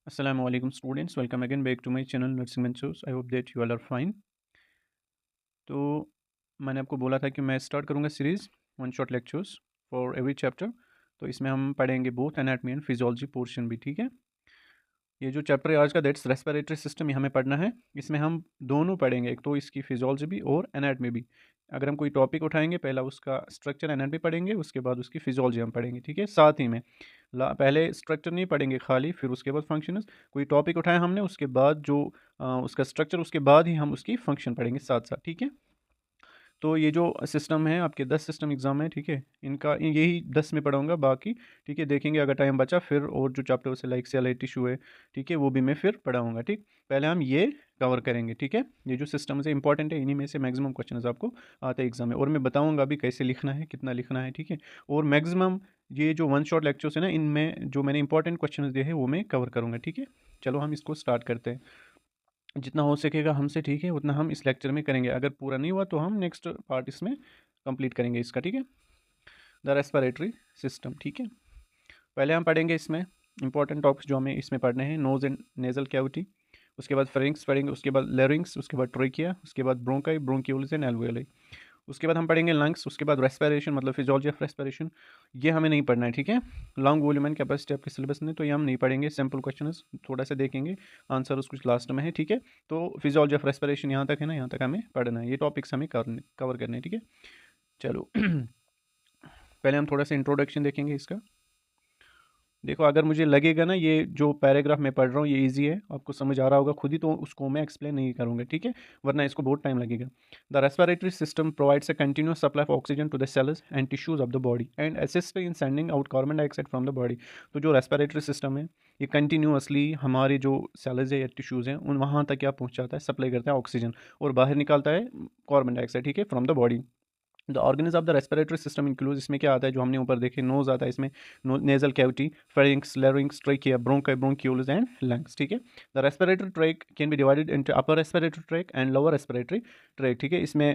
Assalamu alaikum students, welcome again back to my channel Nursing Ventures. I hope that you all are fine. तो मैंने आपको बोला था कि मैं स्टार्ट करूँगा series one shot lectures for every chapter. तो इसमें हम पढ़ेंगे both anatomy and physiology portion भी, ठीक है। ये जो चैप्टर है आज का दैट्स रेस्पिरेटरी सिस्टम, ये हमें पढ़ना है। इसमें हम दोनों पढ़ेंगे, एक तो इसकी फिजियोलॉजी भी और एनाटमी भी। अगर हम कोई टॉपिक उठाएंगे, पहला उसका स्ट्रक्चर एनाटमी पढ़ेंगे, उसके बाद उसकी फिजियोलॉजी हम पढ़ेंगे, ठीक है। साथ ही में पहले स्ट्रक्चर नहीं पढ़ेंगे खाली, फिर उसके बाद फंक्शंस। कोई टॉपिक उठाया हमने, उसके बाद जो उसका स्ट्रक्चर, उसके बाद ही हम उसकी फंक्शन पढ़ेंगे साथ साथ, ठीक है। तो ये जो सिस्टम है, आपके 10 सिस्टम एग्ज़ाम है, ठीक है। इनका यही 10 में पढ़ाऊँगा, बाकी ठीक है देखेंगे अगर टाइम बचा फिर और जो चैप्टर से लाइक सेल टिश्यू है, ठीक है, वो भी मैं फिर पढ़ाऊँगा, ठीक। पहले हम ये कवर करेंगे, ठीक है। ये जो सिस्टम है इंपॉर्टेंट है, इन्हीं में से मैक्सिमम क्वेश्चन आपको आते हैं एग्जाम में, और मैं बताऊँगा अभी कैसे लिखना है, कितना लिखना है, ठीक है। और मैक्सिमम ये जो वन शॉट लेक्चर्स है ना, इनमें जो मैंने इंपॉर्टेंट क्वेश्चन दिए हैं वो मैं कवर करूँगा, ठीक है। चलो हम इसको स्टार्ट करते हैं। जितना हो सकेगा हमसे, ठीक है, उतना हम इस लेक्चर में करेंगे। अगर पूरा नहीं हुआ तो हम नेक्स्ट पार्ट इसमें कंप्लीट करेंगे इसका, ठीक है। द रेस्पिरेटरी सिस्टम, ठीक है। पहले हम पढ़ेंगे इसमें इंपॉर्टेंट टॉपिक्स जो हमें इसमें पढ़ने हैं। नोज एंड नेजल कैविटी, उसके बाद फेरिंग्स पढ़ेंगे, उसके बाद लेरिंग्स, उसके बाद ट्रेकिया, उसके बाद ब्रोंकाई, ब्रोंक्यूल्स एंड एल्वेओली। उसके बाद हम पढ़ेंगे लंग्स, उसके बाद रेस्पिरेशन मतलब फिजियोलॉजी ऑफ रेस्पिरेशन। ये हमें नहीं पढ़ना है, ठीक है। लॉन्ग वॉल्यूम एंड कैपेसिटी आपके सिलेबस में, तो ये हम नहीं पढ़ेंगे। सिंपल क्वेश्चन थोड़ा सा देखेंगे, आंसर कुछ लास्ट में है, ठीक है। तो फिजियोलॉजी ऑफ रेस्पिरेशन यहाँ तक है ना, यहाँ तक हमें पढ़ना है। ये टॉपिक्स हमें कवर करने हैं, ठीक है। चलो पहले हम थोड़ा सा इंट्रोडक्शन देखेंगे इसका। देखो, अगर मुझे लगेगा ना ये जो पैराग्राफ मैं पढ़ रहा हूँ ये इजी है, आपको समझ आ रहा होगा खुद ही, तो उसको मैं एक्सप्लेन नहीं करूँगा, ठीक है, वरना इसको बहुत टाइम लगेगा। The respiratory system provides a continuous supply of oxygen to the cells and tissues of the body and assist in sending out carbon dioxide from the body. तो जो रेस्पिरेटरी सिस्टम है, ये कंटिन्यूअसली हमारे जो sales है या tissues हैं उन वहाँ तक क्या पहुँचाता है, सप्लाई करता है ऑक्सीजन, और बाहर निकालता है कार्बन डाइऑक्साइड, ठीक है, from the body. The organs of the respiratory system include, इसमें क्या आता है जो हमने ऊपर देखे, नोज आता है इसमें, nasal cavity, pharynx, larynx, trachea, bronchi, bronchioles and lungs, ठीक है। The respiratory tract can be divided into upper respiratory tract and lower respiratory tract, ठीक है। इसमें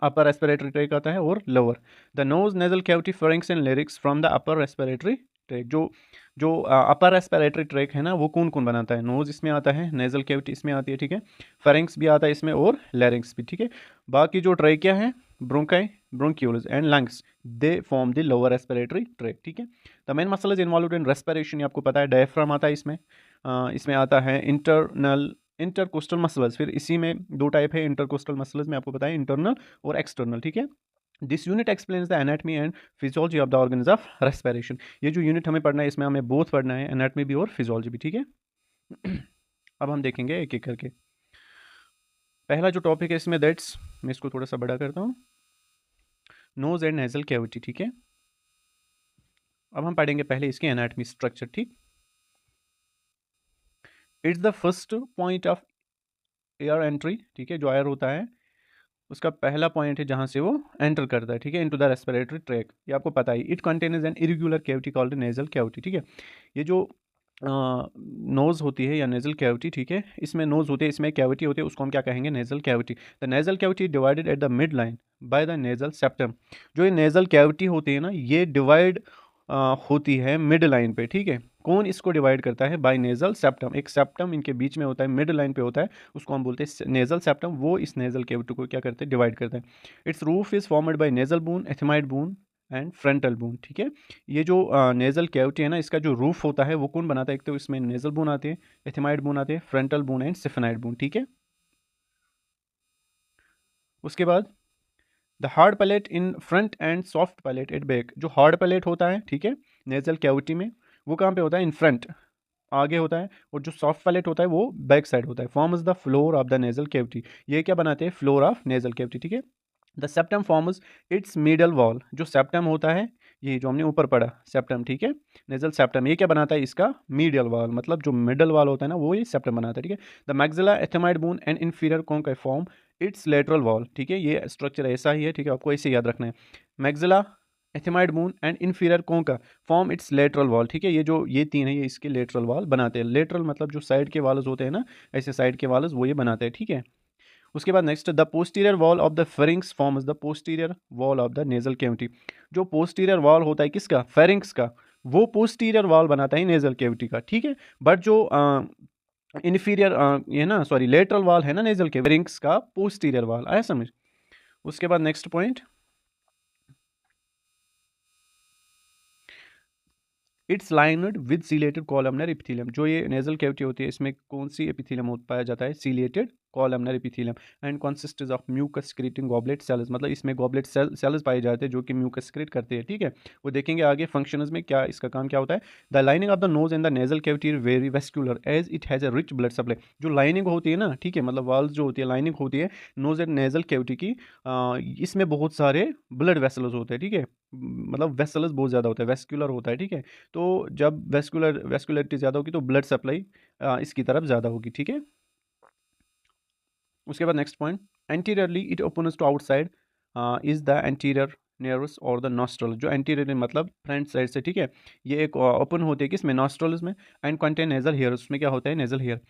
अपर रेस्पिरेटरी ट्रैक आता है और lower. The nose, nasal cavity, pharynx and larynx from the upper respiratory tract. जो जो अपर रेस्पिरेटरी ट्रैक है ना, वो कौन कौन बनाता है? नोज इसमें आता है, नेजल कैविटी इसमें आती है, ठीक है, फेरिंक्स भी आता है इसमें और लैरिंक्स भी, ठीक है। बाकी जो ट्रैकिया है, bronchi, bronchioles and lungs, they form the lower respiratory tract, ठीक है। The main muscle is involved in respiration, आपको पता है डायफ्राम आता है इसमें। इसमें आता है इंटरकोस्टल मसल्स, फिर इसी में दो टाइप है इंटरकोस्टल मसल्स में, आपको पता है इंटरनल और एक्सटर्नल, ठीक है। This unit explains the anatomy and physiology of the organs of respiration. ये जो यूनिट हमें पढ़ना है, इसमें हमें बोथ पढ़ना है, एनाटमी भी और फिजियोलॉजी भी, ठीक है। अब हम देखेंगे एक एक करके। पहला जो टॉपिक है इसमें, दैट्स, मैं इसको थोड़ा सा बड़ा करता हूँ, नोज एंड नेजल कैविटी, ठीक है। अब हम पढ़ेंगे पहले इसकी एनाटमी स्ट्रक्चर, ठीक। It's the first point of air entry, ठीक है। जो एयर होता है उसका पहला पॉइंट है जहां से वो एंटर करता है, ठीक है, इनटू द रेस्पिरेटरी ट्रैक। ये आपको पता है। It contains an irregular cavity called nasal cavity, ठीक है। ये जो नोज होती है या नेजल कैविटी, ठीक है, इसमें नोज होती है, इसमें कैविटी होती है, उसको हम क्या कहेंगे? Nasal cavity. The nasal cavity divided at the mid line by the nasal septum. जो ये नेजल कैविटी होती है ना, ये डिवाइड होती है मिड लाइन पे, ठीक है। कौन इसको डिवाइड करता है? By nasal septum. एक सेप्टम इनके बीच में होता है, मिड लाइन पे होता है, उसको हम बोलते हैं नेजल सेप्टम। वो इस नेजल कैविटी को क्या करते हैं? डिवाइड करते हैं। Its roof is formed by nasal bone, ethmoid bone and frontal bone, ठीक है। ये जो नेजल कैविटी है ना, इसका जो रूफ होता है वो कौन बनाता है? एक तो इसमें नेजल बोन आते हैं, एथिमाइड बोन आते हैं, frontal bone and sphenoid bone, ठीक है। उसके बाद the hard palate in front and soft palate at back. जो हार्ड पैलेट होता है, ठीक है, नेजल कैविटी में, वो कहाँ पे होता है? इन फ्रंट, आगे होता है, और जो सॉफ्ट पैलेट होता है वो बैक साइड होता है। Forms the floor of the nasal cavity. ये क्या बनाते हैं? फ्लोर ऑफ नेजल कैविटी, ठीक है। The septum forms it's middle wall. जो सेप्टम होता है, ये जो हमने ऊपर पढ़ा सेप्टम, ठीक है, नेजल सेप्टम, ये क्या बनाता है? इसका मीडियल वॉल, मतलब जो मिडल वॉल होता है ना, वो ये सेप्टम बनाता है, ठीक है। The maxilla, ethmoid bone and inferior conchae form its lateral wall, ठीक है। ये स्ट्रक्चर ऐसा ही है, ठीक है, आपको ऐसे याद रखना है। Maxilla, ethmoid bone and inferior concha form its lateral wall, ठीक है। ये तीन है, ये इसके लेटरल वॉल बनाते हैं। लेटरल मतलब जो साइड के वाल्स होते हैं ना, ऐसे साइड के वाल्स, वो ये बनाते हैं, ठीक है। उसके बाद next, the posterior wall of the pharynx forms the posterior wall of the nasal cavity. जो पोस्टीरियर वॉल होता है किसका? फेरिंग्स का, वो पोस्टीरियर वॉल बनाता है नेजल कैविटी का, ठीक है। बट जो इन्फीरियर ये ना सॉरी लेटरल वॉल है ना नेजल के फेरिंक्स का पोस्टीरियर वॉल, आया समझ। उसके बाद next point, it's lined with ciliated columnar epithelium. जो ये नेजल कैविटी होती है इसमें कौन सी एपिथेलियम पाया जाता है, ciliated columnar epithelium, and consists of mucus creating goblet cells, मतलब इसमें गॉबलेट सेल्स पाए जाते हैं जो कि म्यूकस क्रिएट करते हैं, ठीक है। वो देखेंगे आगे फंक्शंस में क्या इसका काम क्या होता है। The lining of the nose and the nasal cavity is very vascular as it has a rich blood supply. जो लाइनिंग होती है ना, ठीक है, मतलब वॉल्स जो होती है लाइनिंग होती है नोज एंड नेजल कैविटी की, इसमें बहुत सारे ब्लड वेसल्स होते हैं, ठीक है, मतलब वेसल्स बहुत ज़्यादा होता है, वेस्कुलर होता है, ठीक है। तो जब वेस्कुलरिटी ज़्यादा होगी तो ब्लड सप्लाई इसकी तरफ ज़्यादा होगी, ठीक है। उसके बाद next point, anteriorly it opens to outside is the anterior nares और द नॉस्ट्रल। जो एंटीरियर मतलब फ्रंट साइड से, ठीक है, ये एक ओपन होती है किसमें, नॉस्ट्रल्स में, एंड कंटेन नेजल हेयर, उसमें क्या होता है nasal hair.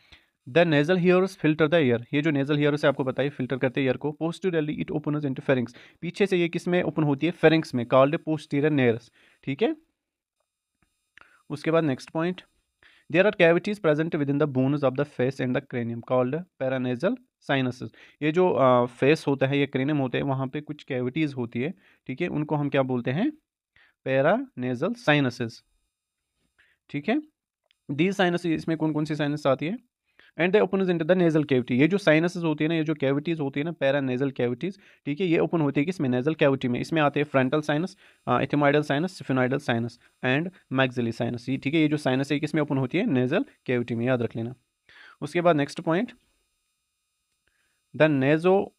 The nasal hairs filter the air. ये जो नेजल हेयर्स है आपको पता है फिल्टर करते हैं एयर को। Posteriorly it opens into pharynx. पीछे से ये किस में ओपन होती है, फेरिंक्स में, कॉल्ड पोस्टीरियर नेरस, ठीक है। उसके बाद next point, there are cavities present within the bones of the face and the cranium called paranasal sinuses. ये जो फेस होता है, ये क्रेनियम होते हैं, वहाँ पे कुछ कैविटीज होती है, ठीक है, उनको हम क्या बोलते हैं, पैरानेजल साइनसेस, ठीक है। दी साइनस, इसमें कौन कौन सी साइनस आती है, and they open into the nasal cavity. ये जो साइनसेस होती है ना, ये जो कैविटीज होती है ना, पैरानेजल कैविटीज, ठीक है, ये ओपन होती है किसमें, नेजल कैविटी में। इसमें आते हैं frontal sinus, ethmoidal sinus, sphenoidal sinus and maxillary sinus, ये ठीक है। ये जो साइनस है किसमें ओपन होती है, नेजल कैविटी में, याद रख लेना। उसके बाद next point, the नेजो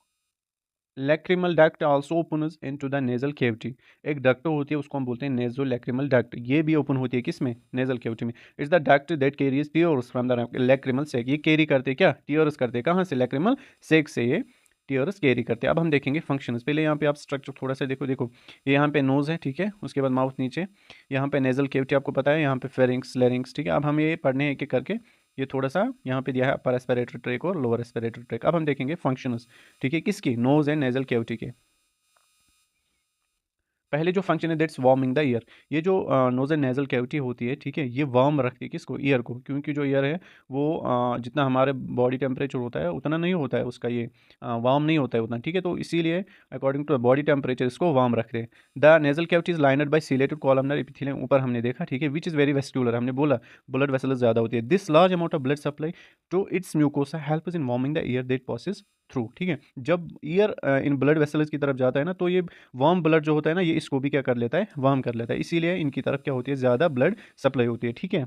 lacrimal duct also opens into the nasal cavity. एक डक्ट होती है उसको हम बोलते हैं नेजो लैक्रिमल डक्ट, ये भी ओपन होती है किसमें, नेजल कैविटी में। It's the duct that carries tears from the lacrimal sac. ये कैरी करते हैं क्या, टीयर्स करते हैं, कहाँ से, लैक्रिमल सेक से ये टीयर्स कैरी करते हैं। अब हम देखेंगे फंक्शंस। पहले यहाँ पे आप स्ट्रक्चर थोड़ा सा देखो, देखो ये यहाँ पे नोज है, ठीक है, उसके बाद माउथ नीचे, यहाँ पे नेजल कैविटी आपको पता है, यहाँ पे फेरिंक्स लेरिंक्स, ठीक है। अब हम ये पढ़ने एक एक करके, ये थोड़ा सा यहाँ पे दिया है अपर रेस्पिरेटरी ट्रैक और लोअर रेस्पिरेटरी ट्रैक। अब हम देखेंगे फंक्शंस, ठीक है, किसकी, नोज एंड नेजल कैविटी के। पहले जो फंक्शन है दैट्स वार्मिंग द ईयर। ये जो नोज एंड नेजल कैविटी होती है, ठीक है, ये वार्म रखती है किसको, ईयर को, क्योंकि जो ईयर है वो जितना हमारे बॉडी टेम्परेचर होता है उतना नहीं होता है उसका, ये वार्म नहीं होता है उतना, ठीक है। तो इसीलिए अकॉर्डिंग टू बॉडी टेम्परेचर इसको वार्म रखते हैं। The nasal cavity is lined by ciliated columnar epithelium, ऊपर हमने देखा, ठीक है, विच इज़ वेरी वेस्कुलर, हमने बोला ब्लड वेसल्स ज़्यादा होती है। This large amount of blood supply to its mucosa helps in warming the air that passes through, ठीक है। जब ईयर इन ब्लड वेसल्स की तरफ जाता है ना, तो ये वार्म ब्लड जो होता है ना, ये इसको भी क्या कर लेता है, वार्म कर लेता है, इसीलिए इनकी तरफ क्या होती है, ज़्यादा ब्लड सप्लाई होती है, ठीक है,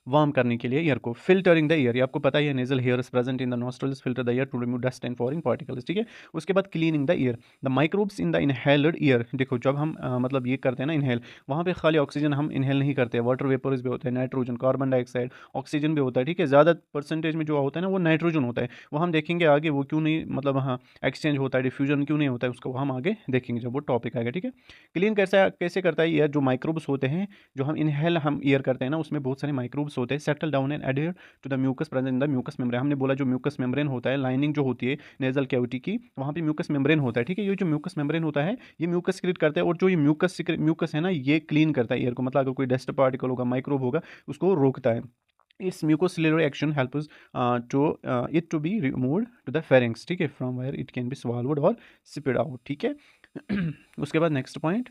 वार्म करने के लिए ईयर को। फिल्टरिंग द ईयर, ये आपको पता है, nasal hairs present in the nostrils filter the air to remove dust and foreign particles, ठीक है। उसके बाद cleaning the air, the microbes in the inhaled air. देखो जब हम मतलब ये करते हैं ना इनहेल, वहाँ पे खाली ऑक्सीजन हम इनहेल नहीं करते, वाटर वेपर्स भी होते हैं, नाइट्रोजन, कार्बन डाइऑक्साइड, ऑक्सीजन भी होता है, ठीक है। ज़्यादा परसेंटेज में जो होता है ना वो नाइट्रोजन होता है, वो हम देखेंगे आगे वो क्यों नहीं, मतलब हाँ एक्सचेंज होता है, डिफ्यूजन क्यों नहीं होता है, उसको हम आगे देखेंगे जब वो टॉपिक आएगा, ठीक है। क्लीन कैसे कैसे करता है ईयर, जो माइक्रोब्स होते हैं, जो हम इनहेल हम ईयर करते हैं ना, उसमें बहुत सारे माइक्रोब्स होते हैं, settle down and adhere to the mucus present in the mucus membrane. हमने बोला जो म्यूकस मेम्ब्रेन होता है, लाइनिंग जो होती है नेजल कैविटी की, वहाँ पे म्यूकस मेम्ब्रेन होता है, ठीक है। ये जो म्यूकस मेम्ब्रेन होता है ये म्यूकस क्रिएट करता है, और जो ये म्यूकस है ना, ये क्लीन करता है एयर को, मतलब अगर कोई डस्ट पार्टिकल होगा, माइक्रोब होगा, उसको रोकता है। Its mucociliary action helps to it to be removed to the pharynx, ठीक है, from where it can be swallowed or spit out, ठीक है। उसके बाद नेक्स्ट पॉइंट,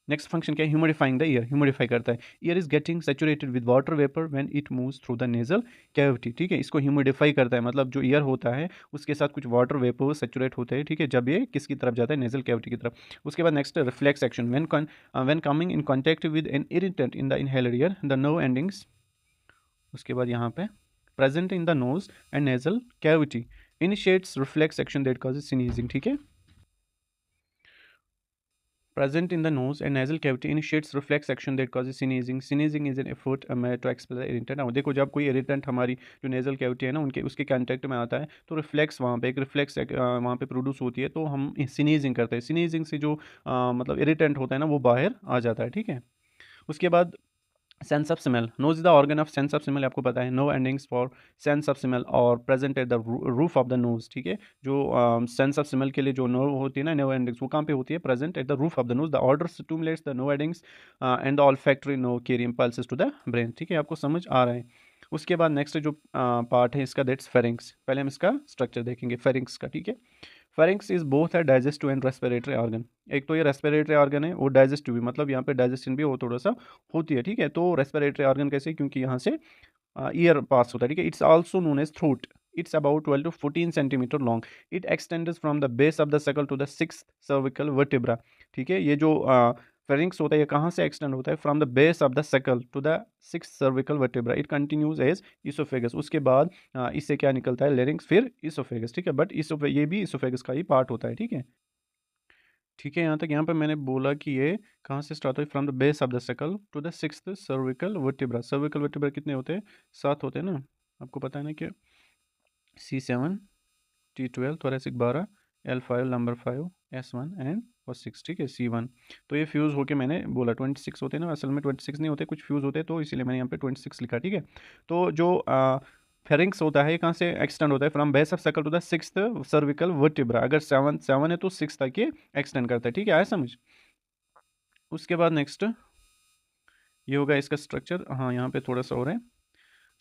नेक्स्ट फंक्शन क्या है, ह्यूमिडिफाइंग द ईयर, ह्यूमिडिफाई करता है। Year is getting saturated with water vapour when it moves through the nasal cavity, ठीक है, इसको ह्यूमिडिफाई करता है, मतलब जो ईयर होता है उसके साथ कुछ वाटर वेपर सेचुरेट होते हैं, ठीक है, जब ये किसकी तरफ जाता है, नेजल कैविटी की तरफ। उसके बाद next reflex action, when coming in contact with an irritant in the inhaler year the nerve endings, उसके बाद यहाँ पे present in the nose and nasal cavity initiates reflex action that causes sneezing, ठीक है। Present in the nose and nasal cavity initiates reflex action that causes sneezing. Sneezing is an effort made to expel the irritant. अब देखो जब कोई irritant हमारी जो nasal cavity है ना उनके उसके contact में आता है तो reflex वहाँ पे एक reflex वहाँ पे produce होती है, तो हम sneezing करते हैं। sneezing से जो मतलब irritant होता है ना वो बाहर आ जाता है, ठीक है। उसके बाद sense of smell, nose is the organ of sense of smell, आपको पता है, nerve endings for sense of smell are present at the roof of the nose, ठीक है। जो सेंस ऑफ स्मेल के लिए जो नो होती है ना, नो एंडिंग्स, वो कहाँ पे होती है, present at the roof of the nose. The odour stimulates the no endings and the olfactory no carry impulses to the brain, ठीक है, आपको समझ आ रहा है। उसके बाद नेक्स्ट जो पार्ट है इसका, दैट्स फेरिंग्स। पहले हम इसका स्ट्रक्चर देखेंगे फेरिंग्स का, ठीक है। फेरिंग्स इज बोथ है डाइजेस्टिव एंड रेस्पिरेटरी ऑर्गन। एक तो ये रेस्पिरेटरी ऑर्गन है, वो डाइजेस्टिव भी, मतलब यहाँ पे डाइजेशन भी वो थोड़ा सा होती है, ठीक है। तो रेस्पिरेटरी ऑर्गन कैसे, क्योंकि यहाँ से ईयर पास होता है, ठीक है। It's also known as throat. It's about 12 to 14 centimetre long. It extends from the base of the skull to the 6th cervical vertebra, ठीक है। ये जो फेरिंग्स होता है ये कहाँ से एक्सटेंड होता है, from the base of the skull to the 6th cervical vertebra. It continues as oesophagus. उसके बाद इससे क्या निकलता है, लेरिंग्स, फिर इसोफेगस, ठीक है। बट ये भी इसोफेगस का ही पार्ट होता है, ठीक है। ठीक है, यहाँ तक। यहाँ पर मैंने बोला कि ये कहाँ से स्टार्ट हुई, from the base of the skull to the 6th cervical vertebra. Cervical vertebra कितने होते हैं, 7 होते हैं ना, आपको पता है ना कि C7, T12 thoracic 12, L5 number 5, S1 and और 6, ठीक है, C1। तो ये फ्यूज़ होके मैंने बोला 26 होते हैं ना, असल में 26 नहीं होते, कुछ फ्यूज़ होते हैं, तो इसीलिए मैंने यहाँ पे 26 लिखा, ठीक है। तो जो फेरिंग्स होता है कहाँ से एक्सटेंड होता है, from base of skull to the 6th cervical vertebra. अगर 7 है तो 6 तक ये एक्सटेंड करता है, ठीक है, आया समझ। उसके बाद नेक्स्ट ये होगा इसका स्ट्रक्चर। हाँ, यहाँ पे थोड़ा सा और है,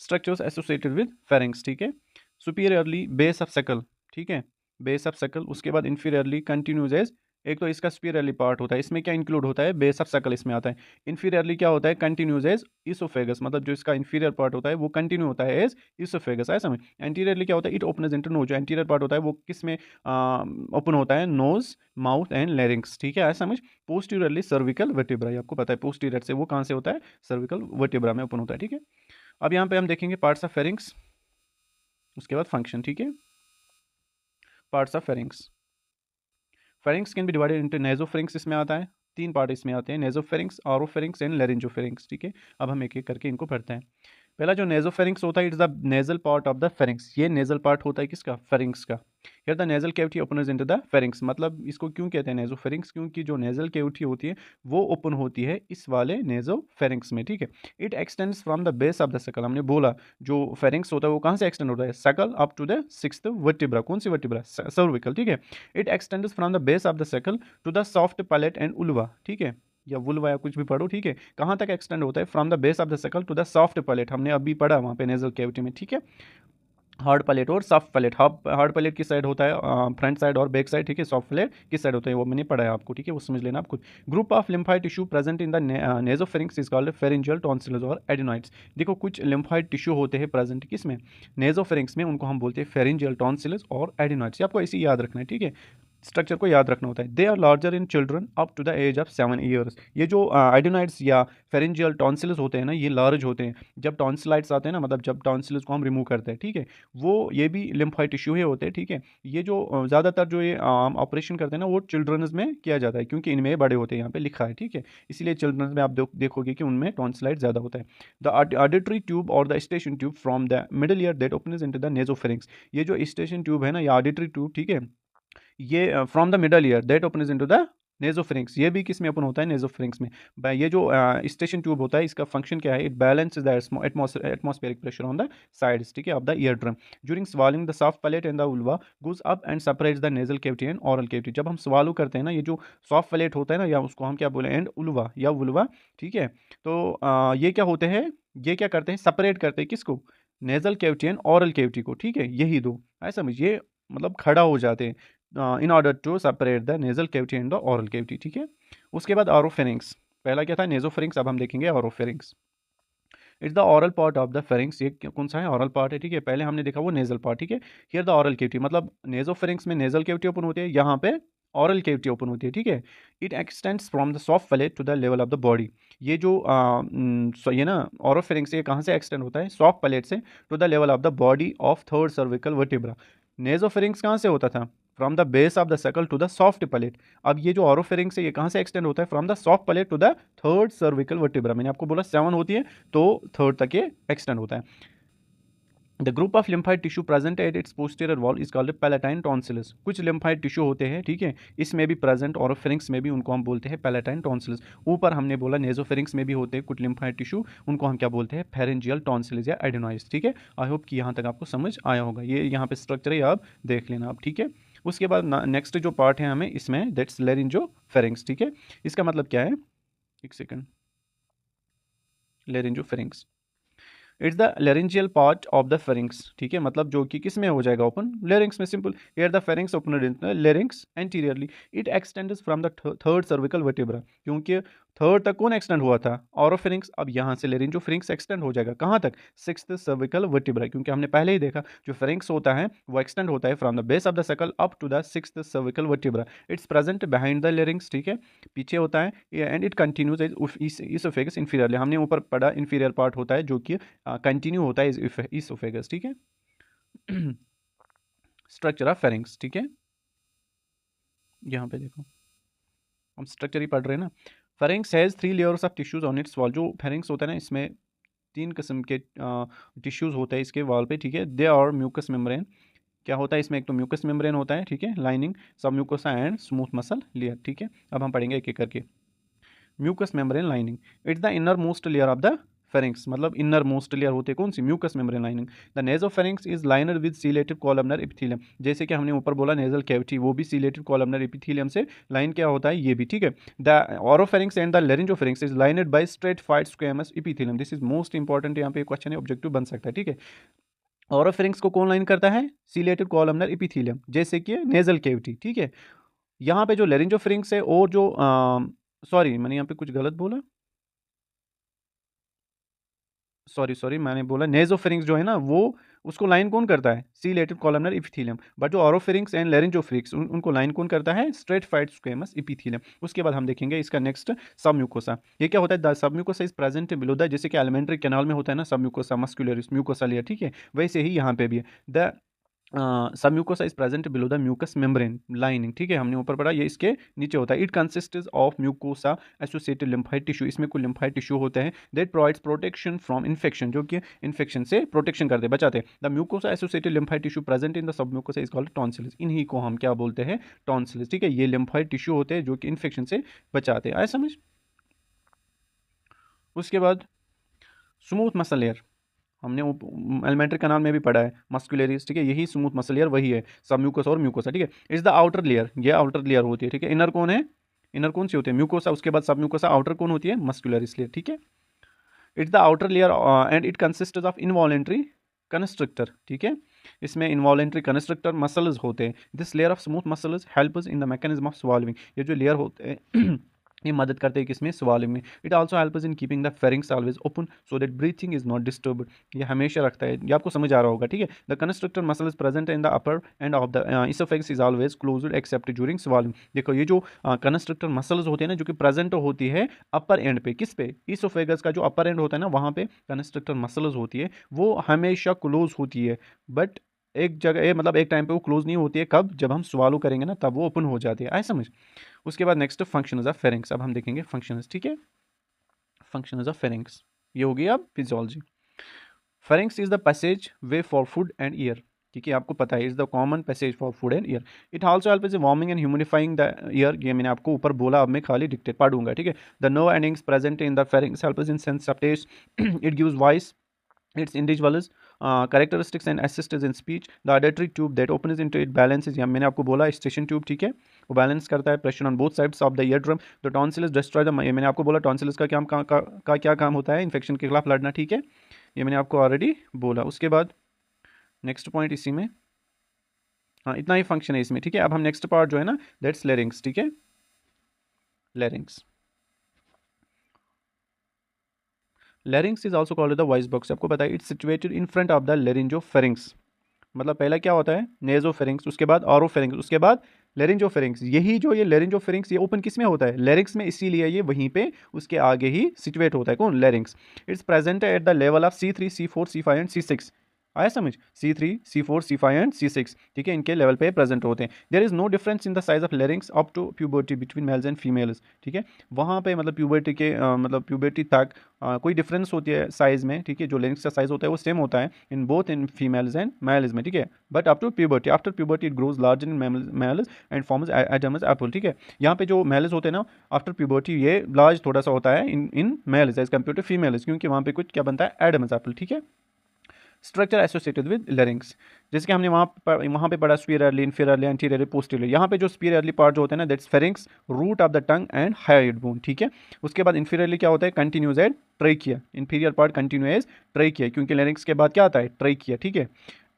स्ट्रक्चर्स एसोसिएटेड विद फेरिंग्स, ठीक है। सुपीरियरली बेस ऑफ सकल, ठीक है, बेस ऑफ सकल। उसके बाद इंफीरियरली कंटिन्यूज एज, एक तो इसका सुपीरियरली पार्ट होता है, इसमें क्या इंक्लूड होता है, बेस ऑफ सकल इसमें आता है। इंफीरियरली क्या होता है, कंटिन्यूज एज इसोफेगस, मतलब जो इसका इंफीरियर पार्ट होता है वो कंटिन्यू होता है एज इसोफेगस, ऐसा में। एंटीरियरली क्या होता है, इट ओपनस इनटू नोज, जो एंटीरियर पार्ट होता है वो किस में ओपन होता है, नोज, माउथ एंड लेरिंग्स, ठीक है, ऐसा समझ। पोस्टीरियरली सर्विकल वर्टिब्रा, आपको पता है पोस्टीरियर से वो कहाँ से होता है, सर्विकल वर्टिब्रा में ओपन होता है, ठीक है। अब यहाँ पे हम देखेंगे पार्ट्स ऑफ फेरिंग्स, उसके बाद फंक्शन, ठीक है। Parts of pharynx, pharynx can be divided into nasopharynx, इसमें आता है 3 पार्ट इसमें आते हैं, नेजोफेरिंग्स, ऑरोफेरिंग्स एंड लेरिंजोफेरिंग्स, ठीक है। अब हम एक एक करके इनको पढ़ते हैं। पहला जो नेजोफेरिंग्स होता है, it's the nasal part of the pharynx. ये नेजल पार्ट होता है किसका, फेरिंग्स का। Here the nasal cavity opens into the pharynx, मतलब इसको क्यों कहते हैं नेजोफेरिंग्स, क्योंकि जो नेजल कैविटी होती है वो ओपन होती है इस वाले नेजोफेरिंग्स में, ठीक है। It extends from the base of the सकल, हमने बोला जो फेरिंग्स होता है वो कहाँ से एक्सटेंड होता है, सकल up to the 6th vertebra. कौन सी वर्टिब्रा, सर्विकल, ठीक है। It extends from the base of the skull to the soft palate and uvula, ठीक है, या वुल्वा या कुछ भी पढ़ो, ठीक है। कहाँ तक एक्सटेंड होता है, from the base of the skull to the soft palette, हमने अभी पढ़ा वहाँ पे नेजल कैविटी में, ठीक है। हार्ड पैलेट और सॉफ्ट पैलेट, हार्ड पैलेट किस साइड होता है, फ्रंट साइड और बैक साइड, ठीक है। सॉफ्ट पैलेट किस साइड होता है वो मैंने पढ़ा है आपको, ठीक है, वो समझ लेना आप खुद। Group of lymphoid tissue present in the nasopharynx is called pharyngeal tonsils और एडिनॉइड्स। देखो कुछ लिम्फाइड टिश्यू होते हैं प्रेजेंट किसमें, नेजोफेरिंग्स में, उनको हम बोलते हैं फेरिंजियल टॉन्सिल्स और एडिनॉइड्स। आपको ऐसे याद रखना है, ठीक है, स्ट्रक्चर को याद रखना होता है। They are larger in children up to the age of 7 years. ये जो एडिनॉइड्स या फेरिंजियल टॉन्सिल्स होते हैं ना, ये लार्ज होते हैं। जब टॉन्सिलाइट्स आते हैं ना, मतलब जब टॉन्सिल्स को हम रिमूव करते हैं, ठीक है, वो ये भी लिम्फाइड टिश्यू ही होते हैं, ठीक है। ये जो ज़्यादातर जो ये ऑपरेशन करते हैं ना वो चिल्ड्रंस में किया जाता है, क्योंकि इनमें बड़े होते हैं, यहाँ पे लिखा है, ठीक है। इसीलिए चिल्ड्रंस में आप देखोगे कि उनमें टॉन्सिलाइट ज़्यादा होता है। द ऑडिटरी ट्यूब और the station tube from the middle ear that opens into the nasopharynx. ये जो स्टेशन ट्यूब है ना, या ऑडिटरी ट्यूब, ठीक है, ये from the middle ear that opens into the nasopharynx, ये भी किस में ओपन होता है, नेजोफेरिंग्स में। ये जो स्टेशन ट्यूब होता है इसका फंक्शन क्या है, it balance the atmospheric pressure on the sides, ठीक है, of the ear drum. During swallowing the soft palate and the uvula goes up and separates the nasal cavity and oral cavity. जब हम swallow करते हैं ना, ये जो soft palate होता है ना, या उसको हम क्या बोले, एंड उल्वा या वुल्वा, ठीक है। तो ये क्या होते हैं, ये क्या करते हैं, सेपरेट करते हैं किसको, nasal cavity and oral cavity को, ठीक है, यही दो, ऐसा समझिए, मतलब खड़ा हो जाते हैं in order to separate the nasal cavity and the oral cavity, ठीक है। उसके बाद ऑरोफेरिंग्स, पहला क्या था, नेजोफेरिंग्स, अब हम देखेंगे oropharynx. It's the oral part of the pharynx, ये कौन सा है, ऑरल पार्ट है, ठीक है। पहले हमने देखा वो नेजल पार्ट, ठीक है। हियर द ऑरल कैविटी, मतलब नेजोफेरिंग्स में नेजल कैविटी ओपन होती है, यहाँ पे ऑरल कैविटी ओपन होती है, ठीक है। It extends from the soft palate to the level of the body. ये जो ये ना ऑरोफेरिंग्स, ये कहाँ से एक्सटेंड होता है, सॉफ्ट पैलेट से to the level of the body of 3rd cervical vertebra. Nasopharynx कहाँ से होता था, from the base of the skull to the soft palate. अब ये जो ऑरोफेरिंग्स है ये कहाँ से एक्सटेंड होता है, from the soft palate to the 3rd cervical vertebra. मैंने आपको बोला 7 होती है तो 3rd तक ये एक्सटेंड होता है। The group of lymphoid tissue present at its posterior wall is called palatine tonsils. कुछ लिम्फाइड टिश्यू होते हैं, ठीक है, इसमें भी प्रेजेंट, और फेरिंक्स में भी, उनको हम बोलते हैं पैलेटाइन टॉन्सिल्स। ऊपर हमने बोला नेजोफेरिंक्स में भी होते हैं कुछ लिम्फाइड टिश्यू, उनको हम क्या बोलते हैं, फेरेंजियल टॉन्सिल्स या एडेनोइड्स, ठीक है। आई होप कि यहाँ तक आपको समझ आया होगा। ये यहाँ पे स्ट्रक्चर है, आप देख लेना आप, ठीक है। उसके बाद नेक्स्ट जो पार्ट है हमें इसमें, दैट्स लेरिंजोफेरिंक्स, ठीक है। इसका मतलब क्या है, एक second, laryngopharynx, it's the laryngeal part of the pharynx, ठीक है, मतलब जो कि किस में हो जाएगा, ओपन, लेरिंग्स में, simple. Air the pharynx open larynx anteriorly, it extends from the third cervical vertebra, क्योंकि थर्ड तक कौन एक्सटेंड हुआ था, ऑरोफेरिंग्स। अब यहाँ से लेरिंजोफेरिंक्स एक्सटेंड हो जाएगा कहाँ तक, सिक्स्थ सर्विकल वर्टेब्रा, क्योंकि हमने पहले ही देखा जो फेरिंग्स होता है वो एक्सटेंड होता है from the base of the skull up to the sixth cervical vertebra. It's present behind the larynx, ठीक है, पीछे होता है, and it continues oesophagus inferiorly. हमने ऊपर पढ़ा इंफीरियर पार्ट होता है जो कि कंटिन्यू होता है इसोफेगस, ठीक है। स्ट्रक्चर ऑफ फेरिंग्स, ठीक है, यहाँ पे देखो हम स्ट्रक्चर ही पढ़ रहे हैं ना। Pharynx has 3 layers of tissues on it's wall. जो फेरिंग्स होता है ना, इसमें 3 किस्म के टिश्यूज होते हैं इसके वॉल पे, ठीक है। दे आर म्यूकस मेम्ब्रेन, क्या होता है इसमें, एक तो म्यूकस मेम्ब्रेन होता है, ठीक है, lining, submucosa and smooth muscle layer, ठीक है। अब हम पढ़ेंगे एक एक करके। Mucous membrane lining, it's the inner most layer of the pharynx, मतलब इनर मोस्ट लेयर होते हैं कौन सी, mucous membrane lining. The nasopharynx is lined with ciliated columnar epithelium, जैसे कि हमने ऊपर बोला नेजल कैविटी, वो भी सीलेटिव कॉलमनर एपिथेलियम से लाइन क्या होता है, ये भी, ठीक है। The ऑरोफेरिंग्स and the laryngopharynx is lined by stratified squamous epithelium. This is most important, यहाँ पे क्वेश्चन है, ऑब्जेक्टिव बन सकता है, ठीक है। ऑरोफेरिंग्स को कौन लाइन करता है, सीलेटिव कॉलमनर एपिथेलियम, जैसे कि नेजल कैविटी, ठीक है। यहाँ पे जो लेरिंजोफेरिंग्स है, और जो सॉरी मैंने यहाँ पे कुछ गलत बोला, सॉरी मैंने बोला नेजोफेरिंग्स जो है ना, वो उसको लाइन कौन करता है, सीलेटिव कॉलमनर एपिथेलियम। बट जो ऑरोफेरिंग्स एंड लेरिंजोफेरिंग्स उनको लाइन कौन करता है, स्ट्रेटिफाइड स्क्वेमस एपिथेलियम। उसके बाद हम देखेंगे इसका नेक्स्ट, सबम्यूकोसा। ये क्या होता है, the submucosa is present below the, जैसे कि एलिमेंट्री कैनाल में होता है ना सबम्यूकोसा मस्कुलरिस म्यूकोसा लेयर, ठीक है, वैसे ही यहाँ पे भी है। The submucosa is present below the mucus membrane lining, ठीक है, हमने ऊपर पढ़ा, ये इसके नीचे होता है। It consists of mucosa associated lymphoid tissue, इसमें कुछ लिम्फाइड टिश्यू होते हैं that provides protection from infection, जो कि इन्फेक्शन से प्रोटेक्शन करते हैं, बचाते हैं। The mucosa associated lymphoid tissue present in the submucosa is called tonsils, इन्हीं को हम क्या बोलते हैं, टॉन्सिल्स, ठीक है। ये लिम्फाइड टिश्यू होते हैं जो कि इन्फेक्शन से बचाते हैं, आया समझ। उसके बाद स्मूथ मसल लेयर, हमने एलिमेंट्री कैनाल में भी पढ़ा है, मस्कुलरिस, ठीक है, यही स्मूथ मसल लेयर वही है, सब म्यूकोसा और म्यूकोसा, ठीक है। इज द आउटर लेयर, ये आउटर लेयर होती है, ठीक है। इनर कौन है, इनर कौन सी होती है, म्यूकोसा, उसके बाद सब म्यूकोसा, आउटर कौन होती है, मस्कुलरिस लेयर, ठीक है। It's the outer layer and it consist of involuntary constrictor, ठीक है, इसमें इनवॉलेंट्री कंस्ट्रक्टर मसल्स होते हैं। This layer of smooth muscles helps in the mechanism of swallowing, ये जो लेयर होते हैं ये मदद करते हैं किसमें, स्वॉलिंग में। It also helps in keeping the pharynx always open so that breathing is not disturbed, ये हमेशा रखता है, ये आपको समझ आ रहा होगा, ठीक है। The constructor muscle is present in the upper end of the oesophagus is always closed accept during swallowing. देखो ये जो कंस्ट्रक्टर मसल्स होते हैं ना, जो कि प्रेजेंट होती है अपर एंड पे, किस पे, इसोफेगस का जो अपर एंड होता है ना, वहाँ पे कंस्ट्रक्टर मसल्स होती है, वो हमेशा क्लोज होती है, बट एक जगह मतलब एक टाइम पे वो क्लोज नहीं होती है, कब, जब हम स्वालो करेंगे ना, तब वो ओपन हो जाती है, आए समझ। उसके बाद नेक्स्ट फंक्शंस ऑफ फेरिंग्स, अब हम देखेंगे फंक्शंस, ठीक है, फंक्शंस ऑफ फेरिंग्स, ये होगी अब physiology. Pharynx is the passage way for food and year, ठीक है, आपको पता है is the common passage for food and year. It also help is warming and humidifying the year, ये मैंने आपको ऊपर बोला, अब मैं खाली डिक्टेट पढ़ूंगा, ठीक है। The nerve endings present in the pharynx help in sense of taste, it gives voice, its individuals characteristics and assists in speech. The auditory tube that opens into it balances, या मैंने आपको बोला station tube, ठीक है, वो balance करता है pressure on both sides of the ear drum. The tonsils destroy the, मैंने आपको बोला टॉन्सिल्स का क्या काम होता है, इन्फेक्शन के खिलाफ लड़ना, ठीक है, ये मैंने आपको ऑलरेडी बोला। उसके बाद नेक्स्ट पॉइंट इसी में, हाँ इतना ही फंक्शन है इसमें, ठीक है। अब हम नेक्स्ट पार्ट जो है ना, दैट्स लेरिंग्स, ठीक है, larynx. Larynx is also called the voice box, आपको पता है it's situated in front of the laryngopharynx, मतलब पहला क्या होता है, नेजोफेरिंग्स, उसके बाद ऑरोफेरिंग्स, उसके बाद लेरिंजोफेरिंग्स। यही जो ये लेरिंजोफेरिंग्स ये ओपन किस में होता है, लेरिंग्स में, इसीलिए ये वहीं पे उसके आगे ही सिचुएट होता है, कौन, larynx. It's present at the level of C3 C4 C5 and C6, आया समझ। C3, C4, C5 and C6, ठीक है, इनके लेवल पे प्रेजेंट होते हैं। There is no difference in the size of larynx up to puberty between males and females, ठीक है, वहाँ पे मतलब प्यूबर्टी के मतलब प्यूबर्टी तक कोई डिफरेंस होती है साइज़ में, ठीक है, जो लेरिंग्स का साइज होता है वो सेम होता है in both in females and males में, ठीक है, but up to puberty, after puberty it grows larger in males and forms Adam's apple, ठीक है, यहाँ पे जो मेल्स होते हैं ना आफ्टर प्यूबर्टी ये लार्ज थोड़ा सा होता है in males as compare to females, क्योंकि वहाँ पे कुछ क्या बनता है, एडमस एप्पल, ठीक है। स्ट्रक्चर एसोसिएटेड विद लेरिंग्स, जैसे कि हमने वहाँ पे पढ़ा स्पीयरली, इंफीरियरली, एंटीरियरली, पोस्टीरियरली, यहाँ पे जो स्पीयरली पार्ट जो होता है ना that's pharynx, root of the tongue and hyoid bone, ठीक है। उसके बाद इंफीरियरली क्या होता है, continues as trachea, inferior part continue as trachea, क्योंकि लेरिंग्स के बाद क्या आता है, ट्रेकिया, ठीक है।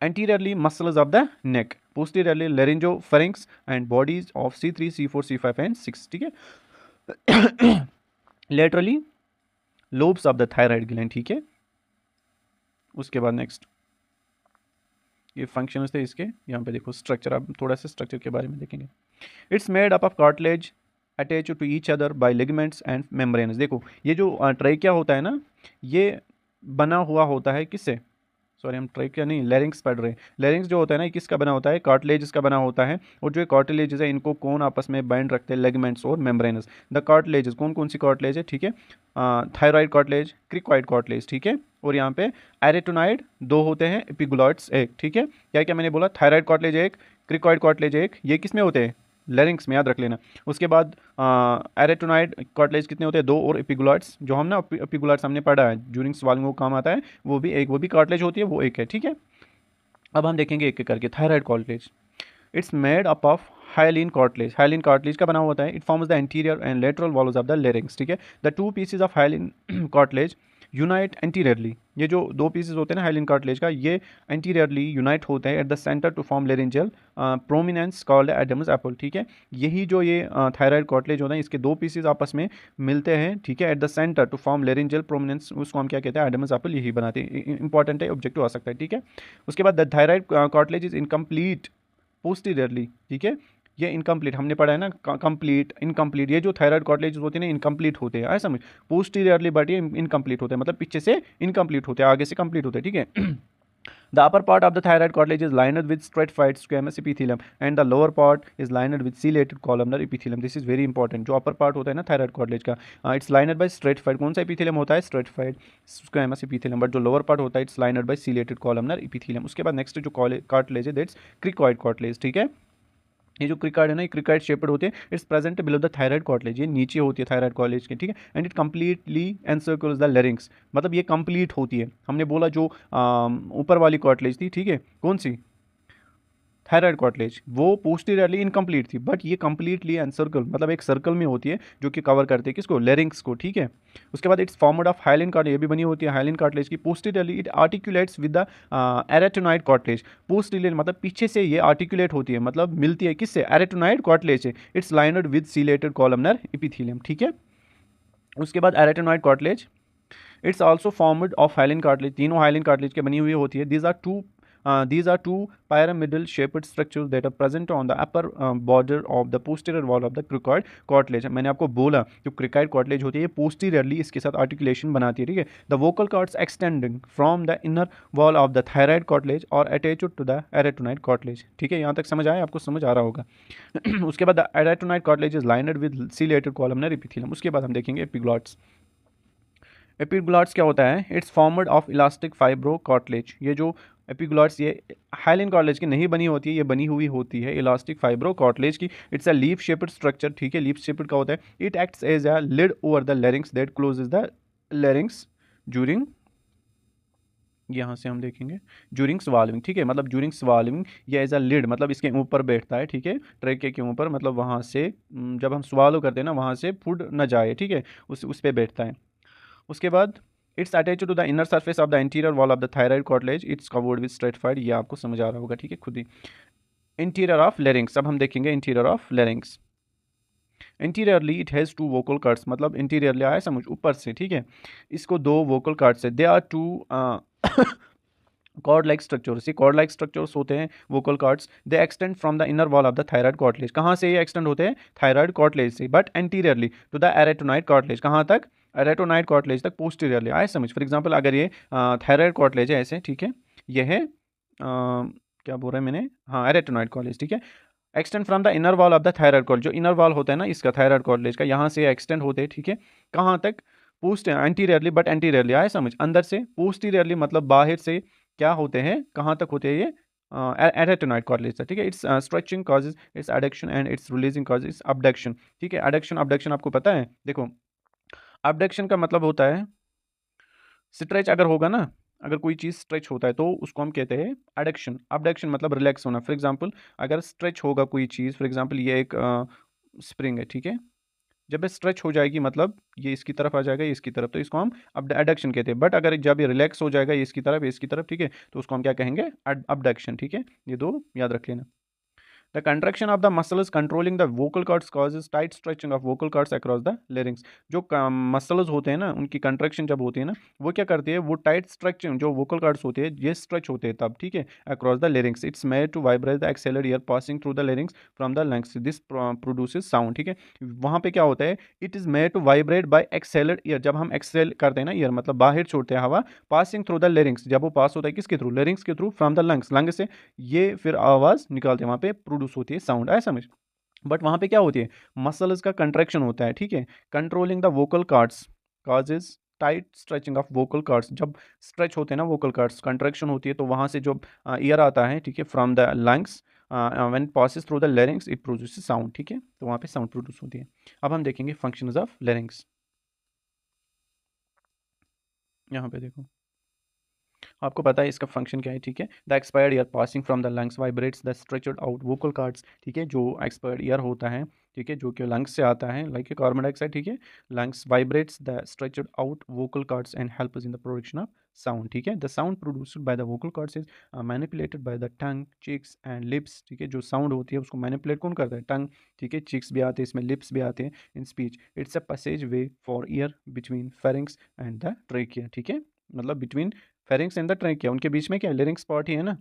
Anteriorly muscles of the neck, posteriorly laryngopharynx and bodies of C3, C4, C5 and 6, ठीक है। Laterally lobes of the thyroid gland, ठीक है। उसके बाद नेक्स्ट ये फंक्शंस थे इसके, यहाँ पे देखो स्ट्रक्चर, अब थोड़ा सा स्ट्रक्चर के बारे में देखेंगे। It's made up of cartilage attach to each other by ligaments and membranes, देखो ये जो ट्रेकिया होता है ना ये बना हुआ होता है किससे, सॉरी हम ट्रेकिया नहीं लेरिंग्स पढ़ रहे हैं, लेरिंग्स जो होता है ना किसका बना होता है, कार्टिलेज का बना होता है, और जो कार्टिलेज है इनको कौन आपस में बाइंड रखते हैं, लिगामेंट्स और मेम्ब्रेन्स। द कार्टिलेज कौन कौन सी कार्टिलेज है, ठीक है, थायराइड कार्टिलेज, क्रिकॉइड कार्टिलेज, ठीक है, और यहाँ पे एरेटोनाइड दो होते हैं, एपिग्लॉइड्स एक, ठीक है, क्या क्या मैंने बोला, थायराइड कार्टिलेज एक, क्रिकॉइड कार्टिलेज एक, ये किस में होते हैं, लेरिंग्स में, याद रख लेना। उसके बाद एरेटोनाइड कार्टिलेज कितने होते हैं, दो, और एपिग्लॉइड्स जो हम ना एपिग्लॉइड्स हमने पढ़ा है ड्यूरिंग स्वालिंग को काम आता है, वो भी एक, वो भी कार्टिलेज होती है, वो एक है, ठीक है। अब हम देखेंगे एक एक करके। Thyroid cartilage, it's made up of hyaline cartilage, hyaline cartilage का बना होता है, it forms the anterior and lateral walls of the larynx, ठीक है। The two pieces of hyaline cartilage unite anteriorly, ये जो दो पीसेज होते हैं ना हाइलिन कार्टिलेज का, ये एंटीरियरली यूनाइट होते हैं at the centre to form laryngeal prominence called Adam's apple, ठीक है। यही जो ये थायराइड कार्टिलेज होता है इसके दो पीसेज आपस में मिलते हैं, ठीक है, at the centre to form laryngeal prominence, उसको हम क्या कहते हैं, एडम्स एप्पल, यही बनाते हैं, इंपॉर्टेंट है, ऑब्जेक्टिव आ सकता है, ठीक है। उसके बाद the thyroid cartilage is incomplete posteriorly, ठीक है, ये इनकम्प्लीट हमने पढ़ा है ना, कंप्लीट इनकम्प्लीट, ये जो थायराइड कार्टिलेज होते हैं ना इनकम्प्लीट होते हैं, ऐसा समझ, पोस्टीरियरली बट ये इनकम्प्लीट होते हैं, मतलब पीछे से इनकम्प्लीट होते हैं, आगे से कंप्लीट होते हैं, ठीक है। The upper part of the thyroid cartilage is lined with stratified squamous epithelium and the lower part is lined with ciliated columnar epithelium. This is very important. जो upper part होता है ना thyroid cartilage का, it's lined by stratified, कौन सा epithelium होता है, stratified squamous epithelium, but जो lower part होता है it's lined by ciliated columnar epithelium. उसके बाद next जो cartilage है that's cricoid cartilage, ठीक है। ये जो क्रिकॉइड है ना, ये क्रिकॉइड शेपेड होते हैं, it's present below the thyroid cartilage, ये नीचे होती है थायराइड कार्टिलेज के, ठीक है, and it completely encircles the larynx, मतलब ये कंप्लीट होती है, हमने बोला जो ऊपर वाली कार्टिलेज थी, ठीक है, कौन सी, थायराइड कार्टिलेज, वो पोस्टीरियरली इनकम्प्लीट थी, बट ये कंप्लीटली एनसर्कल, मतलब एक सर्कल में होती है जो कि कवर करते हैं किसको, लेरिंग्स को, ठीक है। उसके बाद it's formed of hyaline cartilage, ये भी बनी होती है हाइलिन कार्टिलेज की, posteriorly it articulates with the arytenoid cartilage, posterior मतलब पीछे से ये आर्टिकुलेट होती है, मतलब मिलती है किससे, एरेटोनाइड कार्टिलेज से, it's lined with ciliated columnar epithelium, ठीक है। उसके बाद arytenoid cartilage, it's also formed of hyaline cartilage, तीनों हाइलिन कार्टिलेज के बनी हुई होती है। These are two pyramidal shaped structures that are present on the upper border of the posterior wall of the cricoid cartilage. मैंने आपको बोला जो cricoid cartilage होती है ये posteriorly इसके साथ articulation बनाती है, ठीक है। The vocal cords extending from the inner wall of the thyroid cartilage or attached to the aretonide cartilage, ठीक है, यहाँ तक समझ आया, आपको समझ आ रहा होगा। उसके बाद the aretonide cartilage is lined with ciliated columnar epithelium। उसके बाद हम देखेंगे epiglottis। एपिग्लॉट्स क्या होता है, it's formed of elastic fibro cartilage, ये जो एपिग्लॉट्स ये हाइलिन कार्टिलेज की नहीं बनी होती है, ये बनी हुई होती है इलास्टिक फाइब्रो कार्टिलेज की। It's a leaf shaped structure, ठीक है, लीफ शेप्ड का होता है। It acts as a lid over the larynx that closes the larynx during, यहाँ से हम देखेंगे ड्यूरिंग स्वालविंग, ठीक है, मतलब ड्यूरिंग स्वालविंग ये एज अ लिड, मतलब इसके ऊपर बैठता है, ठीक है, ट्रेके के ऊपर, मतलब वहाँ से जब हम स्वालो करते हैं ना वहाँ से फूड न जाए, ठीक है, उस पर बैठता है। उसके बाद it's attach to the inner surface of the interior wall of the thyroid cartilage, it's covered with stratified, ये आपको समझ आ रहा होगा, ठीक है, खुद ही। इंटीरियर ऑफ लेरिंग्स, अब हम देखेंगे interior of larynx. Interiorly it has two vocal cords, मतलब इंटीरियरली आया समझ ऊपर से, ठीक है, इसको दो वोकल कार्ड्स है, they are two cord like structures, ये कॉर्ड लाइक स्ट्रक्चर्स होते हैं vocal cords, they extend from the inner wall of the thyroid cartilage, कहाँ से ये एक्सटेंड होते हैं, थायराइड कार्टिलेज से, but anteriorly to the arytenoid cartilage, कहाँ तक, एरेटोनाइड कार्टिलेज तक पोस्टीरियरली, आए समझ। फॉर एग्जांपल अगर ये थायराइड कार्टिलेज है ऐसे, ठीक है, यह है क्या बोल रहा है मैंने, हाँ एरेटेनॉइड कॉलेज, ठीक है। Extend from the inner wall of the thyroid college, जो इनर वॉल होता है ना इसका थायराइड कॉलेज का, यहाँ से एक्सटेंड होते हैं, ठीक है। कहाँ तक, पोस्ट एंटीरियरली, बट एंटीरियरली आए समझ, अंदर से, पोस्टीरियरली मतलब बाहर से क्या होते हैं, कहाँ तक होते हैं ये, एरेटेनॉइड कॉलेज था, ठीक है। It's stretching causes it's adduction and it's releasing causes it's abduction, ठीक है। एडक्शन अबडक्शन आपको पता है, देखो अबडक्शन का मतलब होता है स्ट्रेच अगर होगा ना, अगर कोई चीज़ स्ट्रेच होता है तो उसको हम कहते हैं एडक्शन। अबडक्शन मतलब रिलैक्स होना। फॉर एग्जांपल अगर स्ट्रेच होगा कोई चीज़, फॉर एग्जांपल ये एक स्प्रिंग है, ठीक है। जब ये स्ट्रेच हो जाएगी मतलब ये इसकी तरफ आ जाएगा, ये इसकी तरफ, तो इसको हम अब एडक्शन कहते हैं। बट अगर जब ये रिलैक्स हो जाएगा, ये इसकी तरफ, ये इसकी तरफ, ठीक है, तो उसको हम क्या कहेंगे, अबडक्शन, ठीक है। ये दो याद रख लेना। The contraction of the muscles controlling the vocal cords causes tight stretching of vocal cords across the larynx। जो मसल्स होते हैं ना, उनकी कंट्रैक्शन जब होती है ना, वो क्या करती है, वो टाइट स्ट्रेचिंग जो वोकल कॉर्ड्स होते हैं ये स्ट्रेच होते हैं तब, ठीक है, across the larynx. It's made to vibrate the exhaled air passing through the larynx from the lungs, this produces sound, ठीक है। वहाँ पे क्या होता है, it is made to vibrate by exhaled air, जब हम एक्सेल करते हैं ना, ईयर मतलब बाहर छोड़ते हैं हवा, पासिंग थ्रू द लेरिंग्स, जब वो पास होता है किसके थ्रू, लेरिंग्स के through, from the lungs, lung से ये फिर आवाज़ निकालते हैं, वहाँ पे प्रोड्यूस होती है साउंड, आया समझ। बट वहाँ पे क्या होती है, मसल्स का कंट्रैक्शन होता है, ठीक है। Controlling the vocal cords causes tight stretching of vocal cords, जब स्ट्रेच होते हैं ना वोकल कार्ड्स, कंट्रैक्शन होती है तो वहाँ से जो ईयर आता है, ठीक है, from the lungs, when passes through the larynx it produces sound, ठीक है, तो वहाँ पे साउंड प्रोड्यूस होती है। अब हम देखेंगे फंक्शंस ऑफ लेरिंग्स। यहाँ पे देखो आपको पता है इसका फंक्शन क्या है, ठीक है। The expired year passing from the lungs vibrates the stretched out vocal cords, ठीक है। जो एक्सपायर्ड ईयर होता है, ठीक है, जो कि लंग्स से आता है लाइक कार्बन डाइऑक्साइड, ठीक है, lungs vibrates the stretched out vocal cords and help in the production of sound, ठीक है। The sound produced by the vocal cords is manipulated by the tongue, cheeks and lips, ठीक है। जो sound होती है उसको मैनिपुलेट कौन करता है, टंग, ठीक है, चीक्स भी आते हैं इसमें, लिप्स भी आते हैं in speech. It's a passage way for year between pharynx and the trachea, ठीक है, मतलब between pharynx and the trachea, उनके बीच में क्या है, लेरिंग्स पार्ट ही है ना।